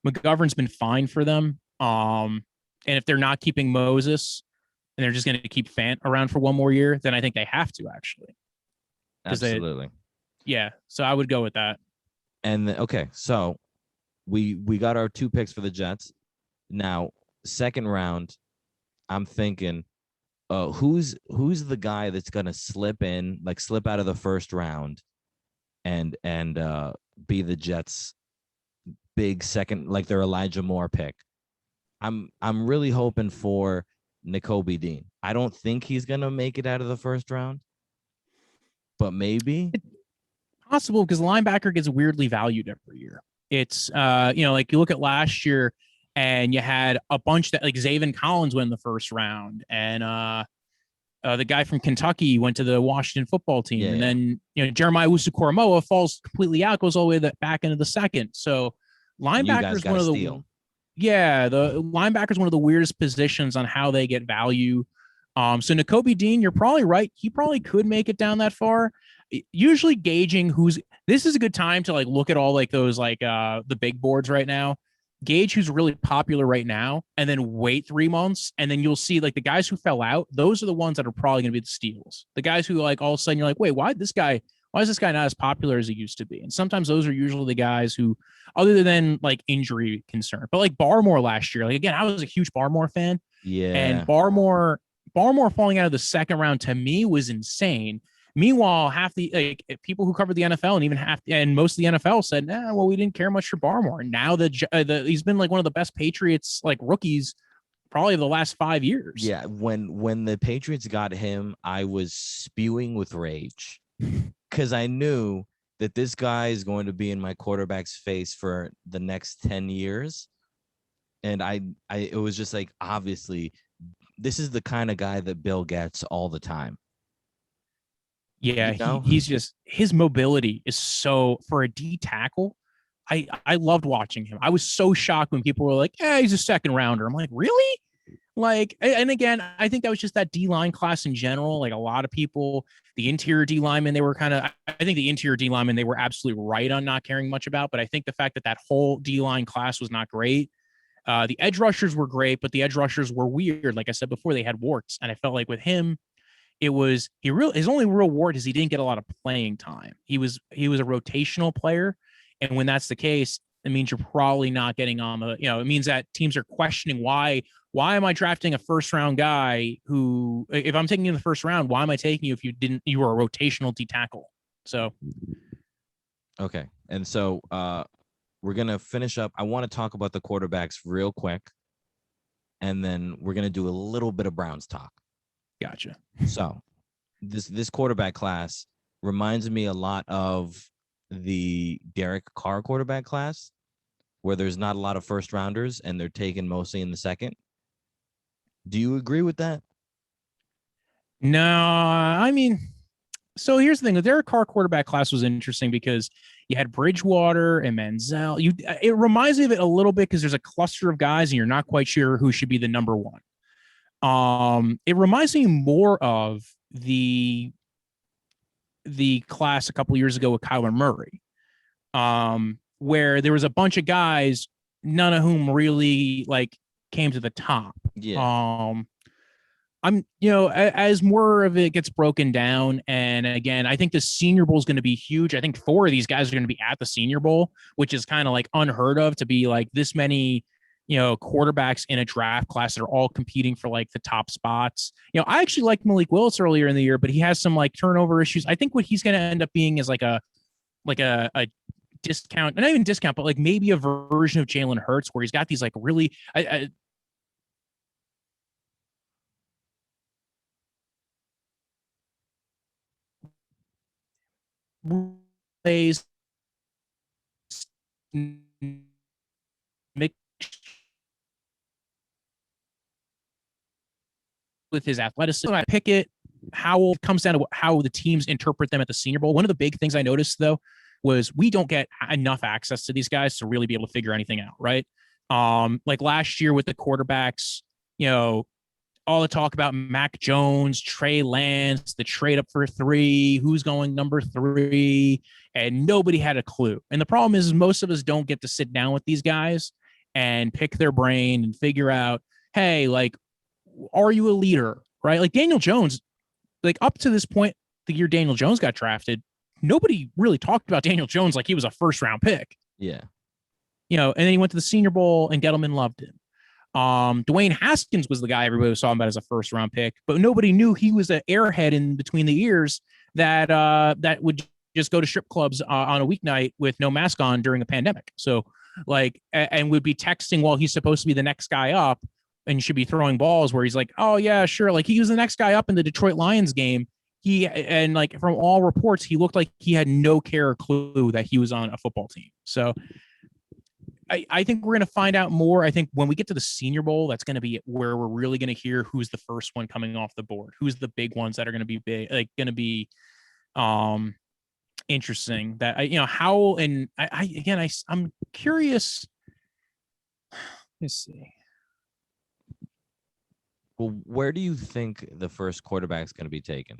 A: McGovern's been fine for them. And if they're not keeping Moses and they're just going to keep Fant around for one more year, then I think they have to actually.
B: Absolutely.
A: So I would go with that.
B: And okay, so we got our 2 picks for the Jets. Now, second round, I'm thinking, who's the guy that's going to slip out of the first round and be the Jets' big second, like their Elijah Moore pick. I'm really hoping for Nakobe Dean. I don't think he's gonna make it out of the first round, but maybe
A: it's possible because linebacker gets weirdly valued every year. It's like you look at last year and you had a bunch that like Zaven Collins went in the first round, and the guy from Kentucky went to the Washington football team, and then Jeremiah Owusu-Koramoah falls completely out, goes all the way back into the second. So linebacker is one of the linebacker is one of the weirdest positions on how they get value. So Nakobe Dean, you're probably right. He probably could make it down that far. Usually gauging this is a good time to like look at all like those like the big boards right now. Gauge who's really popular right now, and then wait 3 months, and then you'll see like the guys who fell out. Those are the ones that are probably going to be the steals. The guys who like all of a sudden you're like, wait, why is this guy not as popular as he used to be? And sometimes those are usually the guys who, other than like injury concern, but like Barmore last year, like again, I was a huge Barmore fan.
B: Yeah.
A: And Barmore falling out of the second round to me was insane. Meanwhile, half the people who covered the NFL and even and most of the NFL said, well, we didn't care much for Barmore. And now he's been like one of the best Patriots like rookies probably the last 5 years.
B: Yeah, when the Patriots got him, I was spewing with rage because I knew that this guy is going to be in my quarterback's face for the next 10 years. And it was just like, obviously, this is the kind of guy that Bill gets all the time.
A: Yeah,
B: You know?
A: he's just, his mobility is so, for a D tackle. I loved watching him. I was so shocked when people were like, "Yeah, he's a second rounder." I'm like, really? Like, and again, I think that was just that D line class in general. Like a lot of people, the interior D linemen, they were kind of, I think the interior D linemen, they were absolutely right on not caring much about. But I think the fact that that whole D line class was not great. The edge rushers were great, but the edge rushers were weird. Like I said before, they had warts. And I felt like with him, it was his only real wart is he didn't get a lot of playing time. He was a rotational player. And when that's the case, it means you're probably not getting on the, it means that teams are questioning why am I drafting a first round guy who, if I'm taking you in the first round, why am I taking you if you were a rotational D tackle? So.
B: Okay. And so we're going to finish up. I want to talk about the quarterbacks real quick. And then we're going to do a little bit of Browns talk.
A: Gotcha.
B: So this quarterback class reminds me a lot of the Derek Carr quarterback class, where there's not a lot of first rounders and they're taken mostly in the second. Do you agree with that?
A: No, I mean, so here's the thing: the Derek Carr quarterback class was interesting because you had Bridgewater and Manziel. It reminds me of it a little bit because there's a cluster of guys and you're not quite sure who should be the number one. It reminds me more of the class a couple years ago with Kyler Murray, where there was a bunch of guys, none of whom really like came to the top.
B: Yeah.
A: I'm, as more of it gets broken down, and again, I think the Senior Bowl is going to be huge. I think 4 of these guys are going to be at the Senior Bowl, which is kind of like unheard of to be like this many, quarterbacks in a draft class that are all competing for like the top spots. I actually liked Malik Willis earlier in the year, but he has some like turnover issues. I think what he's going to end up being is like a discount, not even discount, but like maybe a version of Jalen Hurts where he's got these like really, plays mixed with his athleticism. I pick it. Howell comes down to how the teams interpret them at the Senior Bowl. One of the big things I noticed though was we don't get enough access to these guys to really be able to figure anything out, right? Like last year with the quarterbacks, all the talk about Mac Jones, Trey Lance, the trade up for 3, who's going number 3, and nobody had a clue. And the problem is most of us don't get to sit down with these guys and pick their brain and figure out, hey, like, are you a leader, right? Like Daniel Jones, like up to this point, the year Daniel Jones got drafted, nobody really talked about Daniel Jones like he was a first round pick.
B: Yeah.
A: And then he went to the Senior Bowl and Gettleman loved him. Dwayne Haskins was the guy everybody was talking about as a first round pick, but nobody knew he was an airhead in between the ears that would just go to strip clubs on a weeknight with no mask on during a pandemic. So like, and would be texting while he's supposed to be the next guy up and should be throwing balls where he's like, oh yeah, sure. Like he was the next guy up in the Detroit Lions game. And like from all reports, he looked like he had no care or clue that he was on a football team. So I think we're going to find out more. I think when we get to the Senior Bowl, that's going to be where we're really going to hear who's the first one coming off the board, who's the big ones that are going to be big, like going to be interesting. That how and I'm curious. Let's see.
B: Well, where do you think the first quarterback is going to be taken?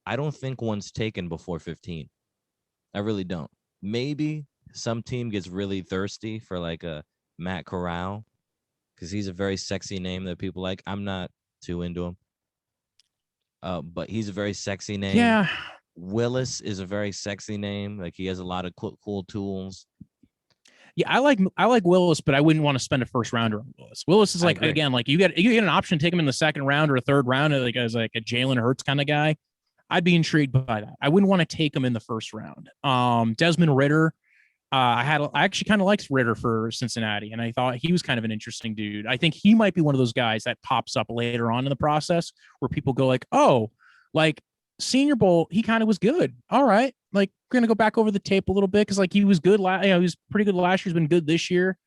B: I don't think one's taken before 15. I really don't. Maybe some team gets really thirsty for like a Matt Corral because he's a very sexy name that people like. I'm not too into him, but he's a very sexy name.
A: Yeah.
B: Willis is a very sexy name. Like he has a lot of cool tools.
A: Yeah, I like Willis, but I wouldn't want to spend a first rounder on Willis. Willis is like, again, like you get an option to take him in the second round or a third round, like as like a Jalen Hurts kind of guy. I'd be intrigued by that. I wouldn't want to take him in the first round. Desmond Ridder, I actually kind of liked Ritter for Cincinnati, and I thought he was kind of an interesting dude. I think he might be one of those guys that pops up later on in the process where people go like, oh, like Senior Bowl, he kind of was good. All right, like we're gonna go back over the tape a little bit because like he was good. He was pretty good last year. He's been good this year.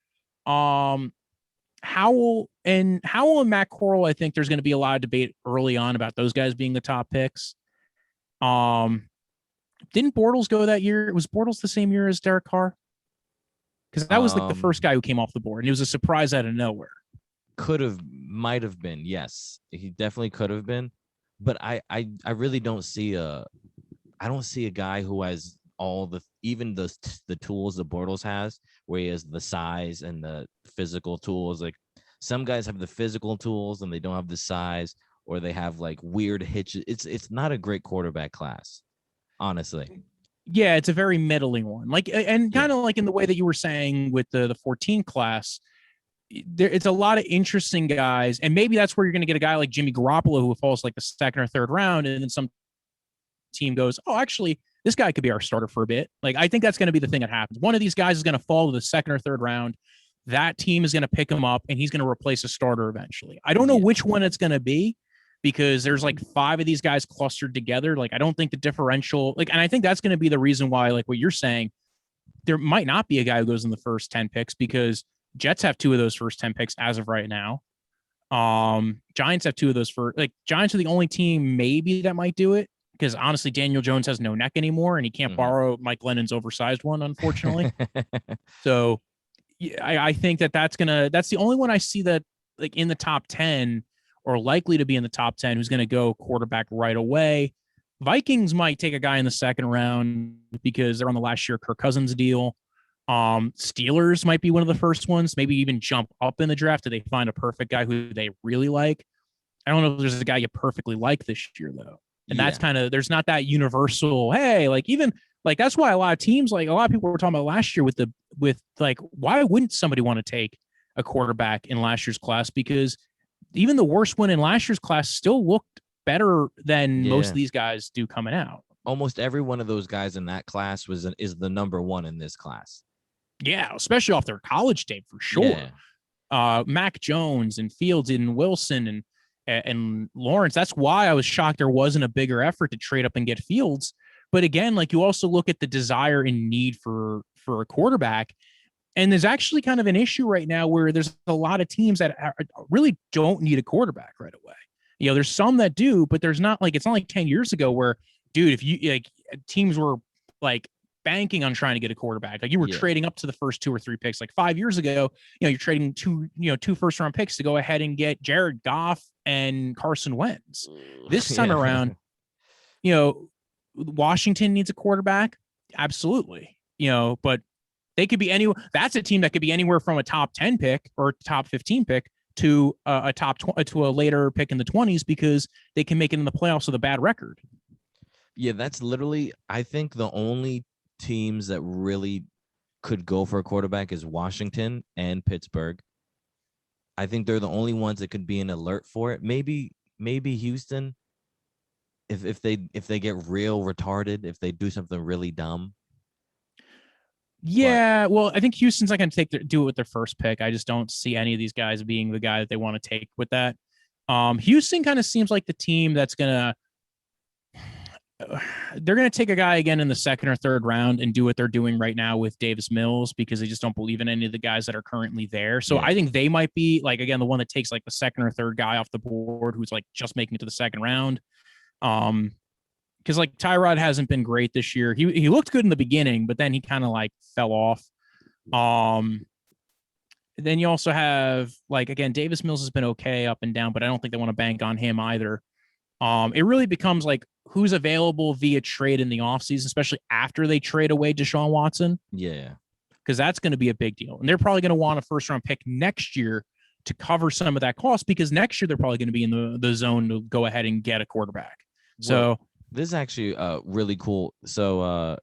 A: Um, Howell and Matt Corral, I think there's going to be a lot of debate early on about those guys being the top picks. Didn't Bortles go that year? Was Bortles the same year as Derek Carr? Because that was like the first guy who came off the board, and it was a surprise out of nowhere.
B: Might have been. Yes, he definitely could have been. But I really don't see a guy who has all even the tools the Bortles has, where he has the size and the physical tools. Like some guys have the physical tools and they don't have the size, or they have like weird hitches. It's not a great quarterback class, honestly.
A: Yeah, it's a very middling one. Like, and kind of like in the way that you were saying with the 14 class, it's a lot of interesting guys, and maybe that's where you're going to get a guy like Jimmy Garoppolo who falls like the second or third round, and then some team goes, oh, actually, this guy could be our starter for a bit. Like, I think that's going to be the thing that happens. One of these guys is going to fall to the second or third round. That team is going to pick him up, and he's going to replace a starter eventually. I don't know which one it's going to be, because there's like 5 of these guys clustered together. Like, I don't think the differential, like, and I think that's going to be the reason why, like what you're saying, there might not be a guy who goes in the first 10 picks, because Jets have 2 of those first 10 picks as of right now. Giants have 2 of those Giants are the only team maybe that might do it, because honestly, Daniel Jones has no neck anymore, and he can't borrow Mike Lennon's oversized one, unfortunately. So I think that's the only one I see that like in the top 10 or likely to be in the top 10 who's going to go quarterback right away. Vikings might take a guy in the second round because they're on the last year Kirk Cousins deal. Steelers might be one of the first ones, maybe even jump up in the draft if they find a perfect guy who they really like. I don't know if there's a guy you perfectly like this year, though. And that's kind of, there's not that universal, hey, like even like that's why a lot of teams, like a lot of people were talking about last year with like, why wouldn't somebody want to take a quarterback in last year's class? Because even the worst one in last year's class still looked better than most of these guys do coming out.
B: Almost every one of those guys in that class is the number one in this class.
A: Yeah, especially off their college tape for sure. Yeah. Mac Jones and Fields and Wilson and Lawrence. That's why I was shocked there wasn't a bigger effort to trade up and get Fields. But again, like you also look at the desire and need for a quarterback. And there's actually kind of an issue right now where there's a lot of teams that really don't need a quarterback right away. You know, there's some that do, but there's not like, it's not like 10 years ago where, dude, if you like teams were like banking on trying to get a quarterback, like you were trading up to the first 2 or 3 picks. Like 5 years ago, you know, you're trading 2 first round picks to go ahead and get Jared Goff and Carson Wentz. This time around, you know, Washington needs a quarterback. Absolutely. You know, but they could be anywhere. That's a team that could be anywhere from a top 10 pick or top 15 pick to a to a later pick in the 20s, because they can make it in the playoffs with a bad record.
B: Yeah, that's literally, I think the only teams that really could go for a quarterback is Washington and Pittsburgh. I think they're the only ones that could be an alert for it. Maybe Houston, if they get real retarded, if they do something really dumb.
A: Yeah, well, I think Houston's not going to do it with their first pick. I just don't see any of these guys being the guy that they want to take with that. Houston kind of seems like the team that's they're going to take a guy again in the second or third round and do what they're doing right now with Davis Mills, because they just don't believe in any of the guys that are currently there. So I think they might be like, again, the one that takes like the second or third guy off the board who's like just making it to the second round. Because like Tyrod hasn't been great this year. He looked good in the beginning, but then he kind of like fell off. Then you also have like, again, Davis Mills has been okay up and down, but I don't think they want to bank on him either. It really becomes like who's available via trade in the offseason, especially after they trade away Deshaun Watson.
B: Yeah.
A: Because that's going to be a big deal. And they're probably going to want a first round pick next year to cover some of that cost, because next year they're probably going to be in the zone to go ahead and get a quarterback. So
B: this is actually really cool. So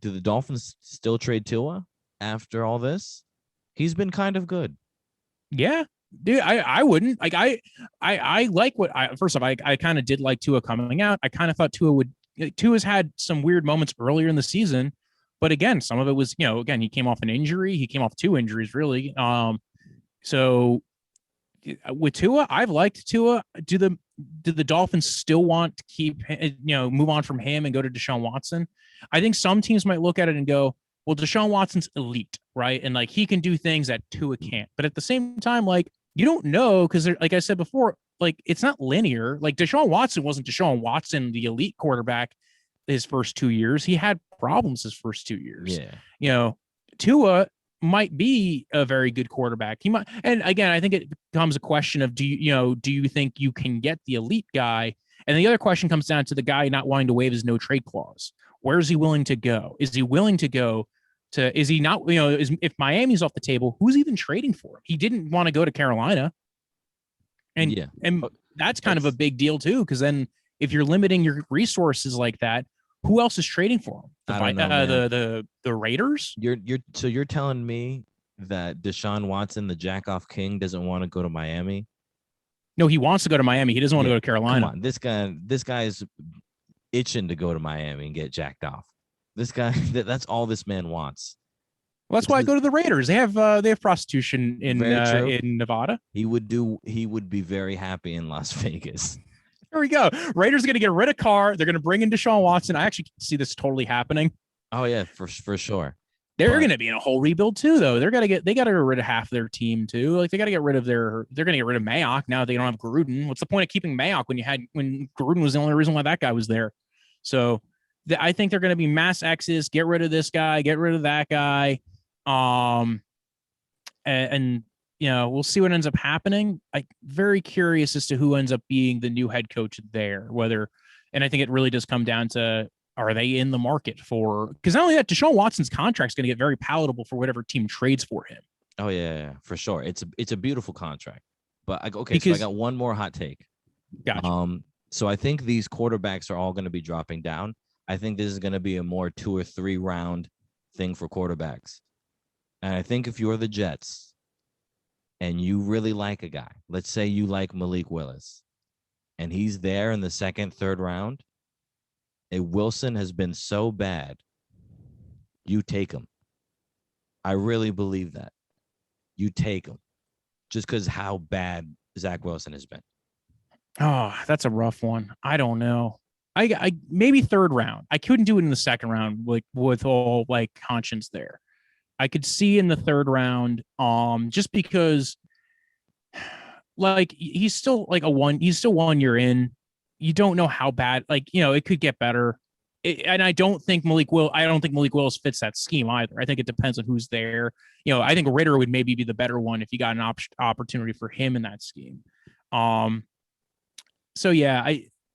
B: do the Dolphins still trade Tua after all this? He's been kind of good.
A: Yeah. Dude, I wouldn't like I like what first off, I kind of did like Tua coming out. I kind of thought Tua's had some weird moments earlier in the season, But again, some of it was, again, he came off an injury. He came off 2 injuries, really. So with Tua, I've liked Tua. Do the Dolphins still want to keep, move on from him and go to Deshaun Watson? I think some teams might look at it and go, well, Deshaun Watson's elite, right? And like he can do things that Tua can't. But at the same time, like you don't know because, like I said before, like it's not linear. Like Deshaun Watson wasn't Deshaun Watson, the elite quarterback, his first 2 years. He had problems his first 2 years.
B: Yeah.
A: Tua might be a very good quarterback. He might, and again, I think it becomes a question of do you think you can get the elite guy? And the other question comes down to the guy not wanting to waive his no trade clause. Where is he willing to go? Is he willing to go to? Is he not? If Miami's off the table, who's even trading for him? He didn't want to go to Carolina, and that's kind of a big deal too. Because then if you're limiting your resources like that, who else is trading for him? The Raiders?
B: You're telling me that Deshaun Watson, the jack-off king, doesn't want to go to Miami?
A: No, he wants to go to Miami. He doesn't want to go to Carolina.
B: Come on, this guy is itching to go to Miami and get jacked off. This guy, that's all this man wants.
A: Well, that's why I go to the Raiders. They have prostitution in Nevada.
B: He would be very happy in Las Vegas.
A: Here we go. Raiders are going to get rid of Carr. They're going to bring in Deshaun Watson. I actually see this totally happening.
B: Oh yeah, for sure.
A: They're going to be in a whole rebuild too, though. They got to get rid of half their team too. Like they got to get rid of they're going to get rid of Mayock now. They don't have Gruden. What's the point of keeping Mayock when Gruden was the only reason why that guy was there? So I think they're going to be mass exes. Get rid of this guy. Get rid of that guy. And we'll see what ends up happening. I'm very curious as to who ends up being the new head coach there. And I think it really does come down to, are they in the market for? Because not only that, Deshaun Watson's contract is going to get very palatable for whatever team trades for him.
B: Oh yeah, for sure. It's a beautiful contract. But so I got one more hot take.
A: Gotcha.
B: So I think these quarterbacks are all going to be dropping down. I think this is going to be a more 2 or 3 round thing for quarterbacks. And I think if you're the Jets and you really like a guy, let's say you like Malik Willis, and he's there in the 2nd, 3rd round, Wilson has been so bad, you take him. I really believe that. You take him just because how bad Zach Wilson has been.
A: Oh, that's a rough one. I don't know. I maybe 3rd round. I couldn't do it in the 2nd round with all like conscience there. I could see in the 3rd round, just because like he's still like he's still 1 year in. You don't know how bad, it could get better. And I don't think Malik Willis fits that scheme either. I think it depends on who's there. I think Ritter would maybe be the better one if you got an opportunity for him in that scheme. So yeah,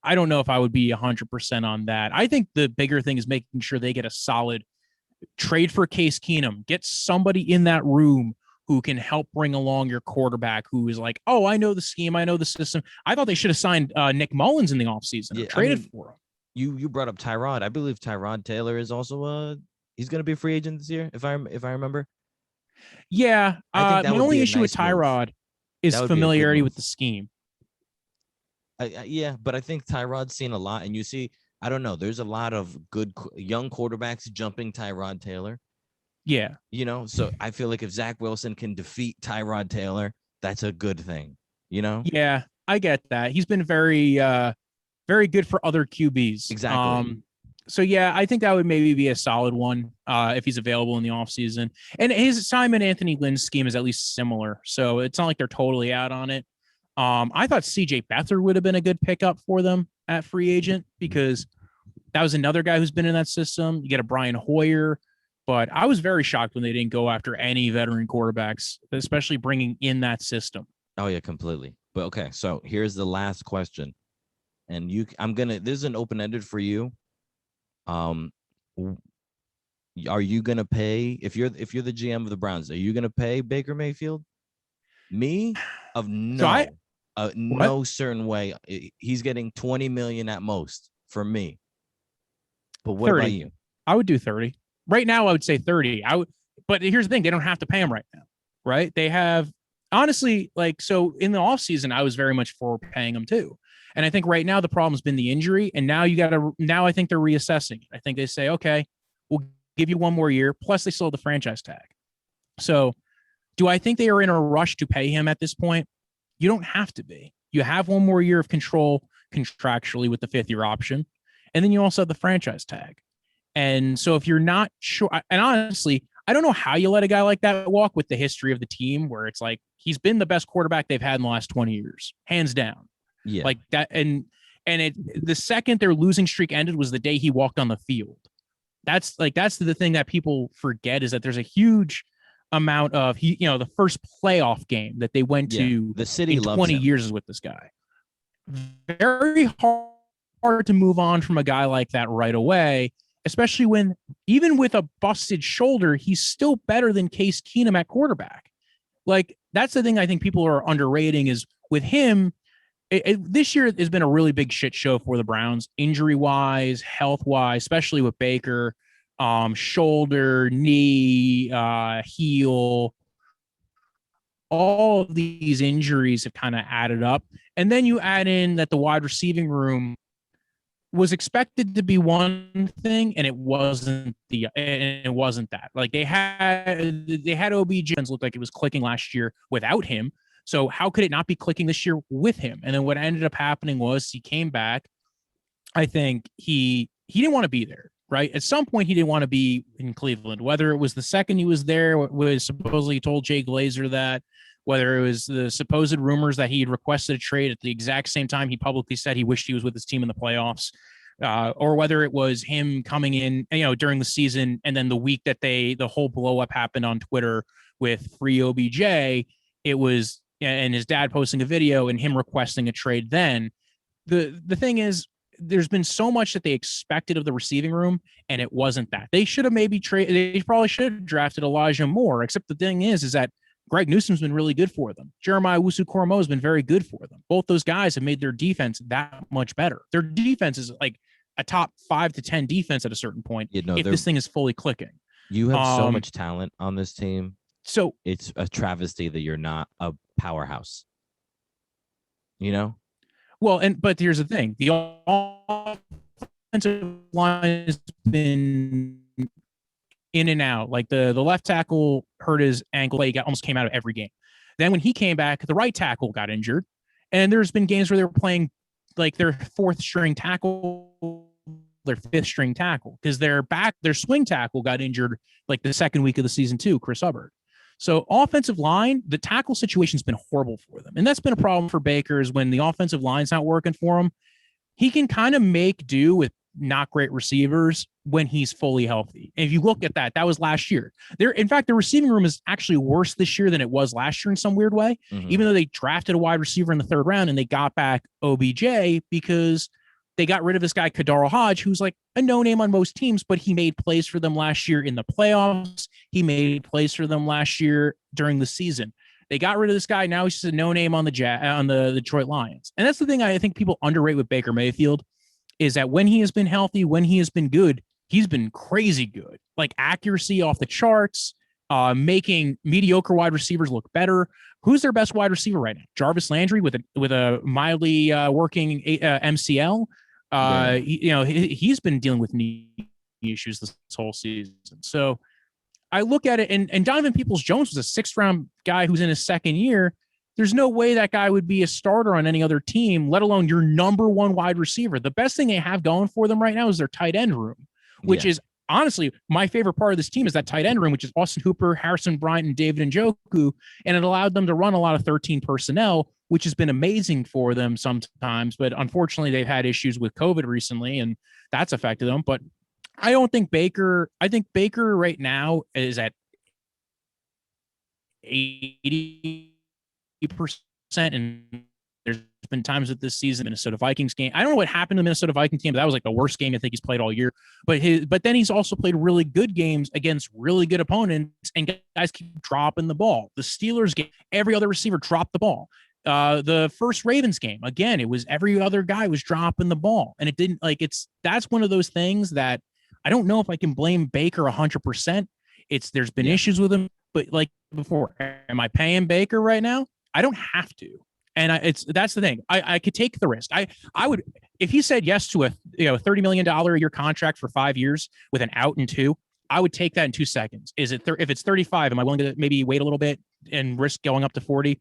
A: I don't know if I would be 100% on that. I think the bigger thing is making sure they get a solid trade for Case Keenum. Get somebody in that room who can help bring along your quarterback who is like, oh, I know the scheme. I know the system. I thought they should have signed Nick Mullins in the offseason. Traded for him.
B: You brought up Tyrod. I believe Tyrod Taylor is also he's going to be a free agent this year, if I remember.
A: Yeah. My only issue with Tyrod is familiarity with the scheme.
B: Yeah, but I think Tyrod's seen a lot, and you see, I don't know, there's a lot of good young quarterbacks jumping Tyrod Taylor.
A: Yeah.
B: So I feel like if Zach Wilson can defeat Tyrod Taylor, that's a good thing,
A: Yeah, I get that. He's been very, very good for other QBs.
B: Exactly.
A: So yeah, I think that would maybe be a solid one if he's available in the offseason. And his Simon Anthony Lynn's scheme is at least similar. So it's not like they're totally out on it. I thought CJ Beathard would have been a good pickup for them at free agent because that was another guy who's been in that system. You get a Brian Hoyer, but I was very shocked when they didn't go after any veteran quarterbacks, especially bringing in that system.
B: Oh yeah, completely. But okay, so here's the last question, and this is an open-ended for you. Are you gonna pay if you're the GM of the Browns? Are you gonna pay Baker Mayfield? Me, of no. No certain way. He's getting $20 million at most for me. But what
A: 30.
B: about you?
A: I would do 30. Right now, I would say 30. But here's the thing. They don't have to pay him right now, right? They have, honestly, so in the offseason, I was very much for paying him too. And I think right now the problem has been the injury. And now I think they're reassessing it. I think they say, okay, we'll give you one more year. Plus, they still have the franchise tag. So, do I think they are in a rush to pay him at this point? You don't have to be. You have one more year of control contractually with the 5th-year option, and then you also have the franchise tag. And so, if you're not sure, and honestly, I don't know how you let a guy like that walk with the history of the team, where it's like he's been the best quarterback they've had in the last 20 years, hands down.
B: Yeah.
A: Like that, and the second their losing streak ended was the day he walked on the field. That's the thing that people forget, is that there's a huge amount of the first playoff game that they went to
B: the city
A: in
B: loves
A: 20
B: him.
A: years is with this guy. Very hard to move on from a guy like that right away, especially when, even with a busted shoulder, he's still better than Case Keenum at quarterback. Like, that's the thing I think people are underrating, is with him, this year has been a really big shit show for the Browns, injury-wise, health-wise, especially with Baker, shoulder, knee, heel. All of these injuries have kind of added up. And then you add in that the wide receiving room was expected to be one thing, and it wasn't that. Like, they had OBJ looked like it was clicking last year without him. So how could it not be clicking this year with him? And then what ended up happening was he came back. I think he didn't want to be there, right? At some point, he didn't want to be in Cleveland, whether it was the second he was there, was supposedly told Jay Glazer that, whether it was the supposed rumors that he had requested a trade at the exact same time he publicly said he wished he was with his team in the playoffs, or whether it was him coming in, during the season, and then the week that the whole blow up happened on Twitter with free OBJ, it was, and his dad posting a video and him requesting a trade. Then the thing is, there's been so much that they expected of the receiving room, and it wasn't that. They should have they probably should have drafted Elijah Moore, except the thing is that Greg Newsom's been really good for them. Jeremiah Owusu-Koramoah has been very good for them. Both those guys have made their defense that much better. Their defense is like a top 5 to 10 defense at a certain point, if this thing is fully clicking.
B: You have so much talent on this team.
A: So
B: it's a travesty that you're not a powerhouse.
A: Well, but here's the thing: the offensive line has been in and out. Like the left tackle hurt his ankle; he almost came out of every game. Then when he came back, the right tackle got injured, and there's been games where they were playing like their 4th string tackle, their 5th string tackle, because their swing tackle got injured like the second week of the season too, Chris Hubbard. So offensive line, the tackle situation's been horrible for them. And that's been a problem for Baker, is when the offensive line's not working for him, he can kind of make do with not great receivers when he's fully healthy. And if you look at that was last year. In fact, the receiving room is actually worse this year than it was last year in some weird way, even though they drafted a wide receiver in the 3rd round and they got back OBJ because they got rid of this guy, Kadaro Hodge, who's like a no-name on most teams, but he made plays for them last year in the playoffs. He made plays for them last year during the season. They got rid of this guy. Now he's just a no-name on the Detroit Lions. And that's the thing I think people underrate with Baker Mayfield, is that when he has been healthy, when he has been good, he's been crazy good. Like accuracy off the charts, making mediocre wide receivers look better. Who's their best wide receiver right now? Jarvis Landry with a mildly working MCL. He's been dealing with knee issues this whole season. So I look at it, and Donovan Peoples-Jones was a 6th round guy who's in his 2nd year. There's no way that guy would be a starter on any other team, let alone your number 1 wide receiver. The best thing they have going for them right now is their tight end room, which is honestly my favorite part of this team, is that tight end room, which is Austin Hooper, Harrison Bryant, and David Njoku. And it allowed them to run a lot of 13 personnel, which has been amazing for them sometimes. But unfortunately, they've had issues with COVID recently, and that's affected them. But I think Baker right now is at 80%. And there's been times with this season, Minnesota Vikings game. I don't know what happened to the Minnesota Vikings game, but that was like the worst game I think he's played all year. But then he's also played really good games against really good opponents, and guys keep dropping the ball. The Steelers game, every other receiver dropped the ball. The first Ravens game, again, it was every other guy was dropping the ball, and it didn't that's one of those things that I don't know if I can blame Baker 100%. There's been issues with him, but like before, am I paying Baker right now? I don't have to. And that's the thing. I could take the risk. I would, if he said yes to a $30 million a year contract for 5 years with an out in 2, I would take that in 2 seconds. Is it if it's 35, am I willing to maybe wait a little bit and risk going up to 40?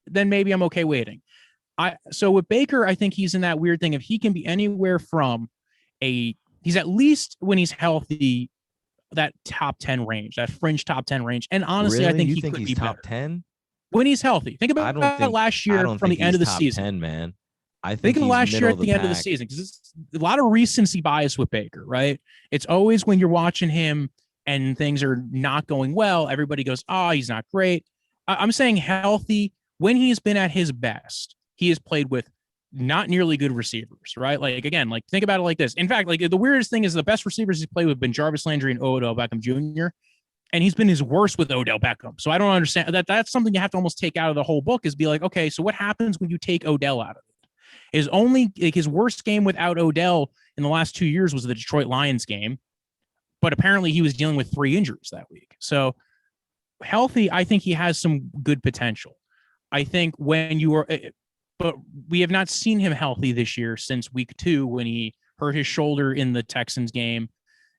A: Then maybe I'm okay waiting. So with Baker, I think he's in that weird thing. If he can be anywhere from he's at least when he's healthy, that top 10 range, that fringe top 10 range. And honestly,
B: Really?
A: I think
B: You
A: he
B: think
A: could
B: he's
A: be
B: top
A: better
B: 10?
A: when he's healthy. Think
B: I
A: about
B: don't think
A: last
B: I
A: year
B: don't
A: from
B: think
A: the end
B: he's
A: of the
B: top
A: season.
B: 10, man. I
A: Think
B: think
A: of
B: he's
A: last year
B: middle
A: at
B: of the
A: the end of the
B: pack.
A: season, because it's a lot of recency bias with Baker, right? It's always when you're watching him and things are not going well, everybody goes, "Oh, he's not great." I'm saying healthy. When he's been at his best, he has played with not nearly good receivers, right? Like again, like think about it like this. In fact, like the weirdest thing is the best receivers he's played with have been Jarvis Landry and Odell Beckham Jr. And he's been his worst with Odell Beckham. So I don't understand that. That's something you have to almost take out of the whole book, is be like, okay, so what happens when you take Odell out of it? His only like his worst game without Odell in the last 2 years was the Detroit Lions game, but apparently he was dealing with 3 injuries that week. So healthy, I think he has some good potential. I think when you are, but we have not seen him healthy this year since week 2 when he hurt his shoulder in the Texans game.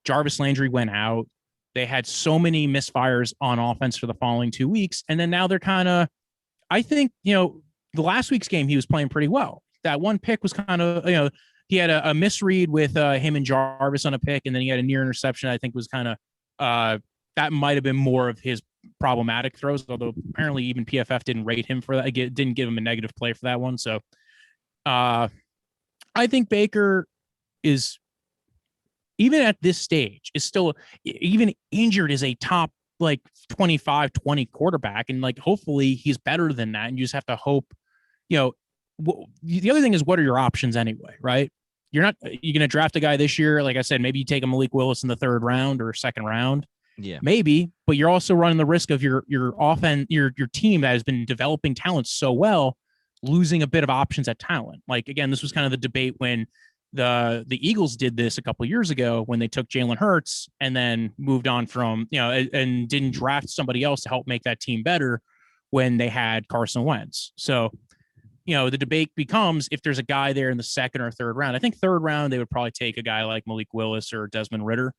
A: Jarvis Landry went out. They had so many misfires on offense for the following 2 weeks. And then now they're kind of, I think, the last week's game, he was playing pretty well. That one pick was kind of, he had a misread with him and Jarvis on a pick, and then he had a near interception. I think was kind of, that might have been more of his problematic throws, although apparently even PFF didn't rate him for that. Didn't give him a negative play for that one. So I think Baker is, even at this stage, is still, even injured, is a top like 25, 20 quarterback. And like, hopefully he's better than that. And you just have to hope, the other thing is, what are your options anyway, right? You're going to draft a guy this year. Like I said, maybe you take a Malik Willis in the 3rd round or 2nd round.
B: Yeah,
A: maybe, but you're also running the risk of your offense, your team that has been developing talent so well, losing a bit of options at talent. Like again, this was kind of the debate when the Eagles did this a couple of years ago when they took Jalen Hurts and then moved on from, and didn't draft somebody else to help make that team better when they had Carson Wentz. So, the debate becomes, if there's a guy there in the 2nd or 3rd round. I think 3rd round, they would probably take a guy like Malik Willis or Desmond Ridder.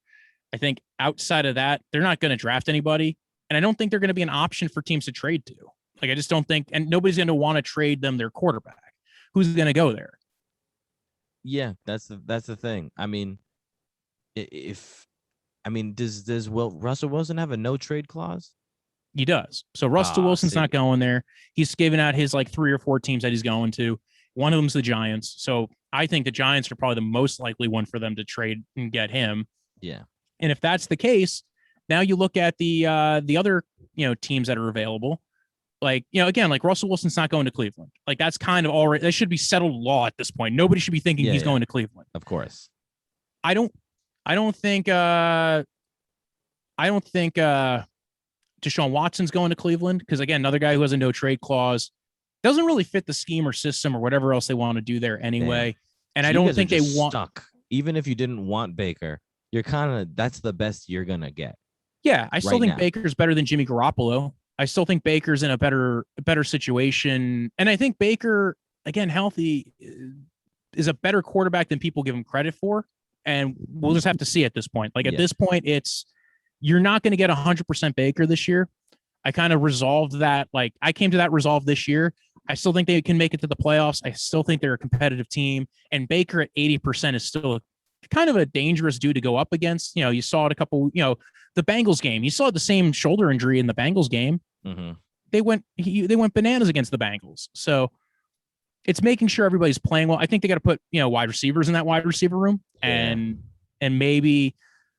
A: I think outside of that, they're not going to draft anybody. And I don't think they're going to be an option for teams to trade to. Like, I just don't think, and nobody's going to want to trade them their quarterback. Who's going to go there?
B: Yeah, that's the thing. I mean, does Russell Wilson have a no trade clause?
A: He does. So Russell Wilson's not going there. He's given out his like 3 or 4 teams that he's going to. One of them's the Giants. So I think the Giants are probably the most likely one for them to trade and get him.
B: Yeah.
A: And if that's the case, now you look at the other, teams that are available. Like, again, like Russell Wilson's not going to Cleveland. Like, that's kind of already, that should be settled law at this point. Nobody should be thinking he's going to Cleveland.
B: Of course.
A: I don't think Deshaun Watson's going to Cleveland, because again, another guy who has a no trade clause, doesn't really fit the scheme or system or whatever else they want to do there anyway. Damn. And so I don't think they want
B: stuck. Even if you didn't want Baker, you're that's the best you're gonna get.
A: Yeah, I still think Baker's better than Jimmy Garoppolo. I still think Baker's in a better situation. And I think Baker, again, healthy, is a better quarterback than people give him credit for. And we'll just have to see at this point. Like at this point, you're not going to get 100% Baker this year. I kind of resolved that. Like, I came to that resolve this year. I still think they can make it to the playoffs. I still think they're a competitive team. And Baker at 80% is still kind of a dangerous dude to go up against. You saw it a couple, the Bengals game. You saw the same shoulder injury in the Bengals game.
B: Mm-hmm.
A: They went bananas against the Bengals. So it's making sure everybody's playing well. I think they got to put, wide receivers in that wide receiver room. Yeah. And maybe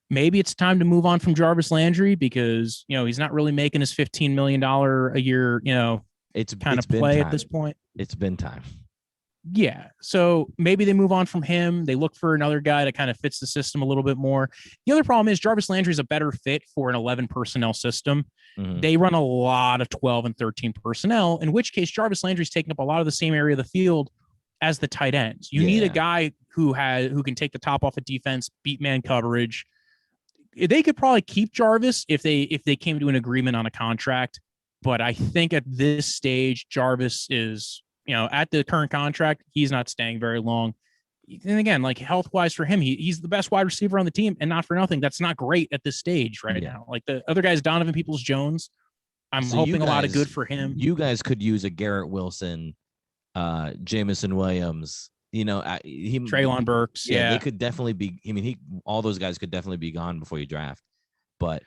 A: it's time to move on from Jarvis Landry, because, he's not really making his $15 million a year,
B: it's
A: kind of play at this point.
B: It's been time.
A: Yeah. So maybe they move on from him. They look for another guy that kind of fits the system a little bit more. The other problem is Jarvis Landry is a better fit for an 11 personnel system. Mm-hmm. They run a lot of 12 and 13 personnel, in which case Jarvis Landry's taking up a lot of the same area of the field as the tight ends. You need a guy who can take the top off of defense, beat man coverage. They could probably keep Jarvis if they came to an agreement on a contract. But I think at this stage, Jarvis is, at the current contract, he's not staying very long. and again, like health wise for him, he's the best wide receiver on the team, and not for nothing. That's not great at this stage right now. Like the other guys, Donovan Peoples-Jones, I'm hoping a lot of good for him.
B: You guys could use a Garrett Wilson, Jamison Williams,
A: Treylon Burks. Yeah,
B: they could definitely be. I mean, all those guys could definitely be gone before you draft. But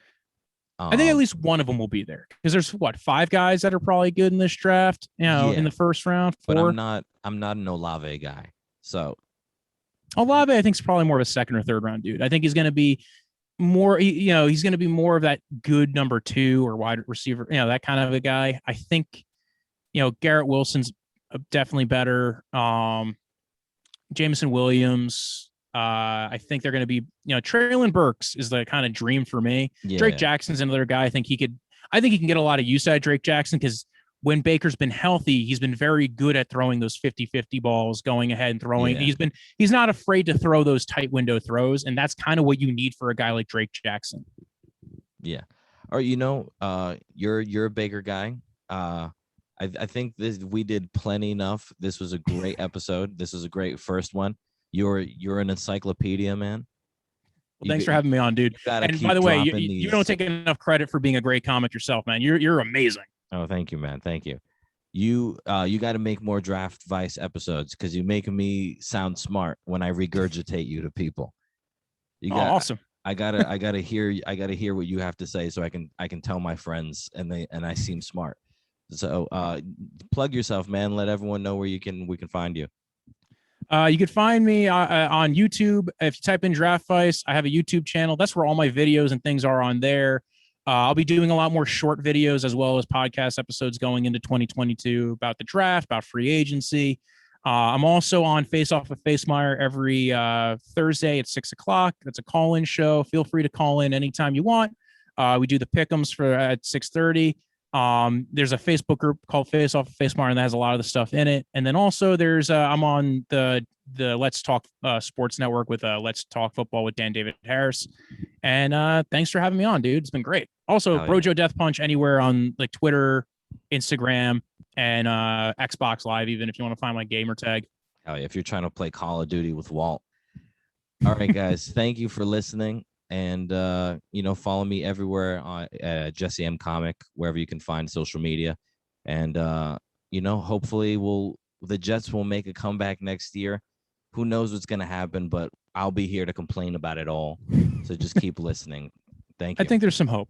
A: I think at least one of them will be there because there's 5 guys that are probably good in this draft. In the first round. 4.
B: But I'm not an Olave guy. So
A: Olave, I think, is probably more of a second or third round dude. I think he's going to be more. He's going to be more of that good number 2 or wide receiver. That kind of a guy. I think, Garrett Wilson's definitely better. Jameson Williams. I think they're going to be, Treylon Burks is the kind of dream for me. Yeah. Drake Jackson's another guy. I think he can get a lot of use out of Drake Jackson because when Baker's been healthy, he's been very good at throwing those 50-50 balls, going ahead and throwing. Yeah. He's not afraid to throw those tight window throws. And that's kind of what you need for a guy like Drake Jackson.
B: Yeah. Or, you're a Baker guy. I think we did plenty enough. This was a great episode. This was a great first one. You're an encyclopedia, man.
A: Well, thanks for having me on, dude. And by the way, you don't take enough credit for being a great comic yourself, man. You're amazing.
B: Oh, thank you, man. Thank you. You got to make more Draft Vice episodes because you're making me sound smart when I regurgitate you to people.
A: Awesome.
B: I gotta hear what you have to say so I can tell my friends and I seem smart. So plug yourself, man. Let everyone know where we can find you.
A: You can find me on YouTube. If you type in Draft Vice, I have a YouTube channel. That's where all my videos and things are on there. I'll be doing a lot more short videos as well as podcast episodes going into 2022 about the draft, about free agency. I'm also on Face Off with Facemire every Thursday at 6:00. That's a call-in show. Feel free to call in anytime you want. We do the pick'ems at 6:30. There's a Facebook group called Face Off Facemire, and that has a lot of the stuff in it. And then also there's I'm on the Let's Talk Sports Network with Let's Talk Football with Dan David Harris. And thanks for having me on, dude. It's been great. Also, Brojo Death Punch anywhere on like Twitter, Instagram, and Xbox Live, even if you want to find my gamer tag.
B: Oh yeah, if you're trying to play Call of Duty with Walt. All right, guys, thank you for listening. And, follow me everywhere on Jesse M Comic, wherever you can find social media. And, hopefully the Jets will make a comeback next year. Who knows what's going to happen, but I'll be here to complain about it all. So just keep listening. Thank you.
A: I think there's some hope.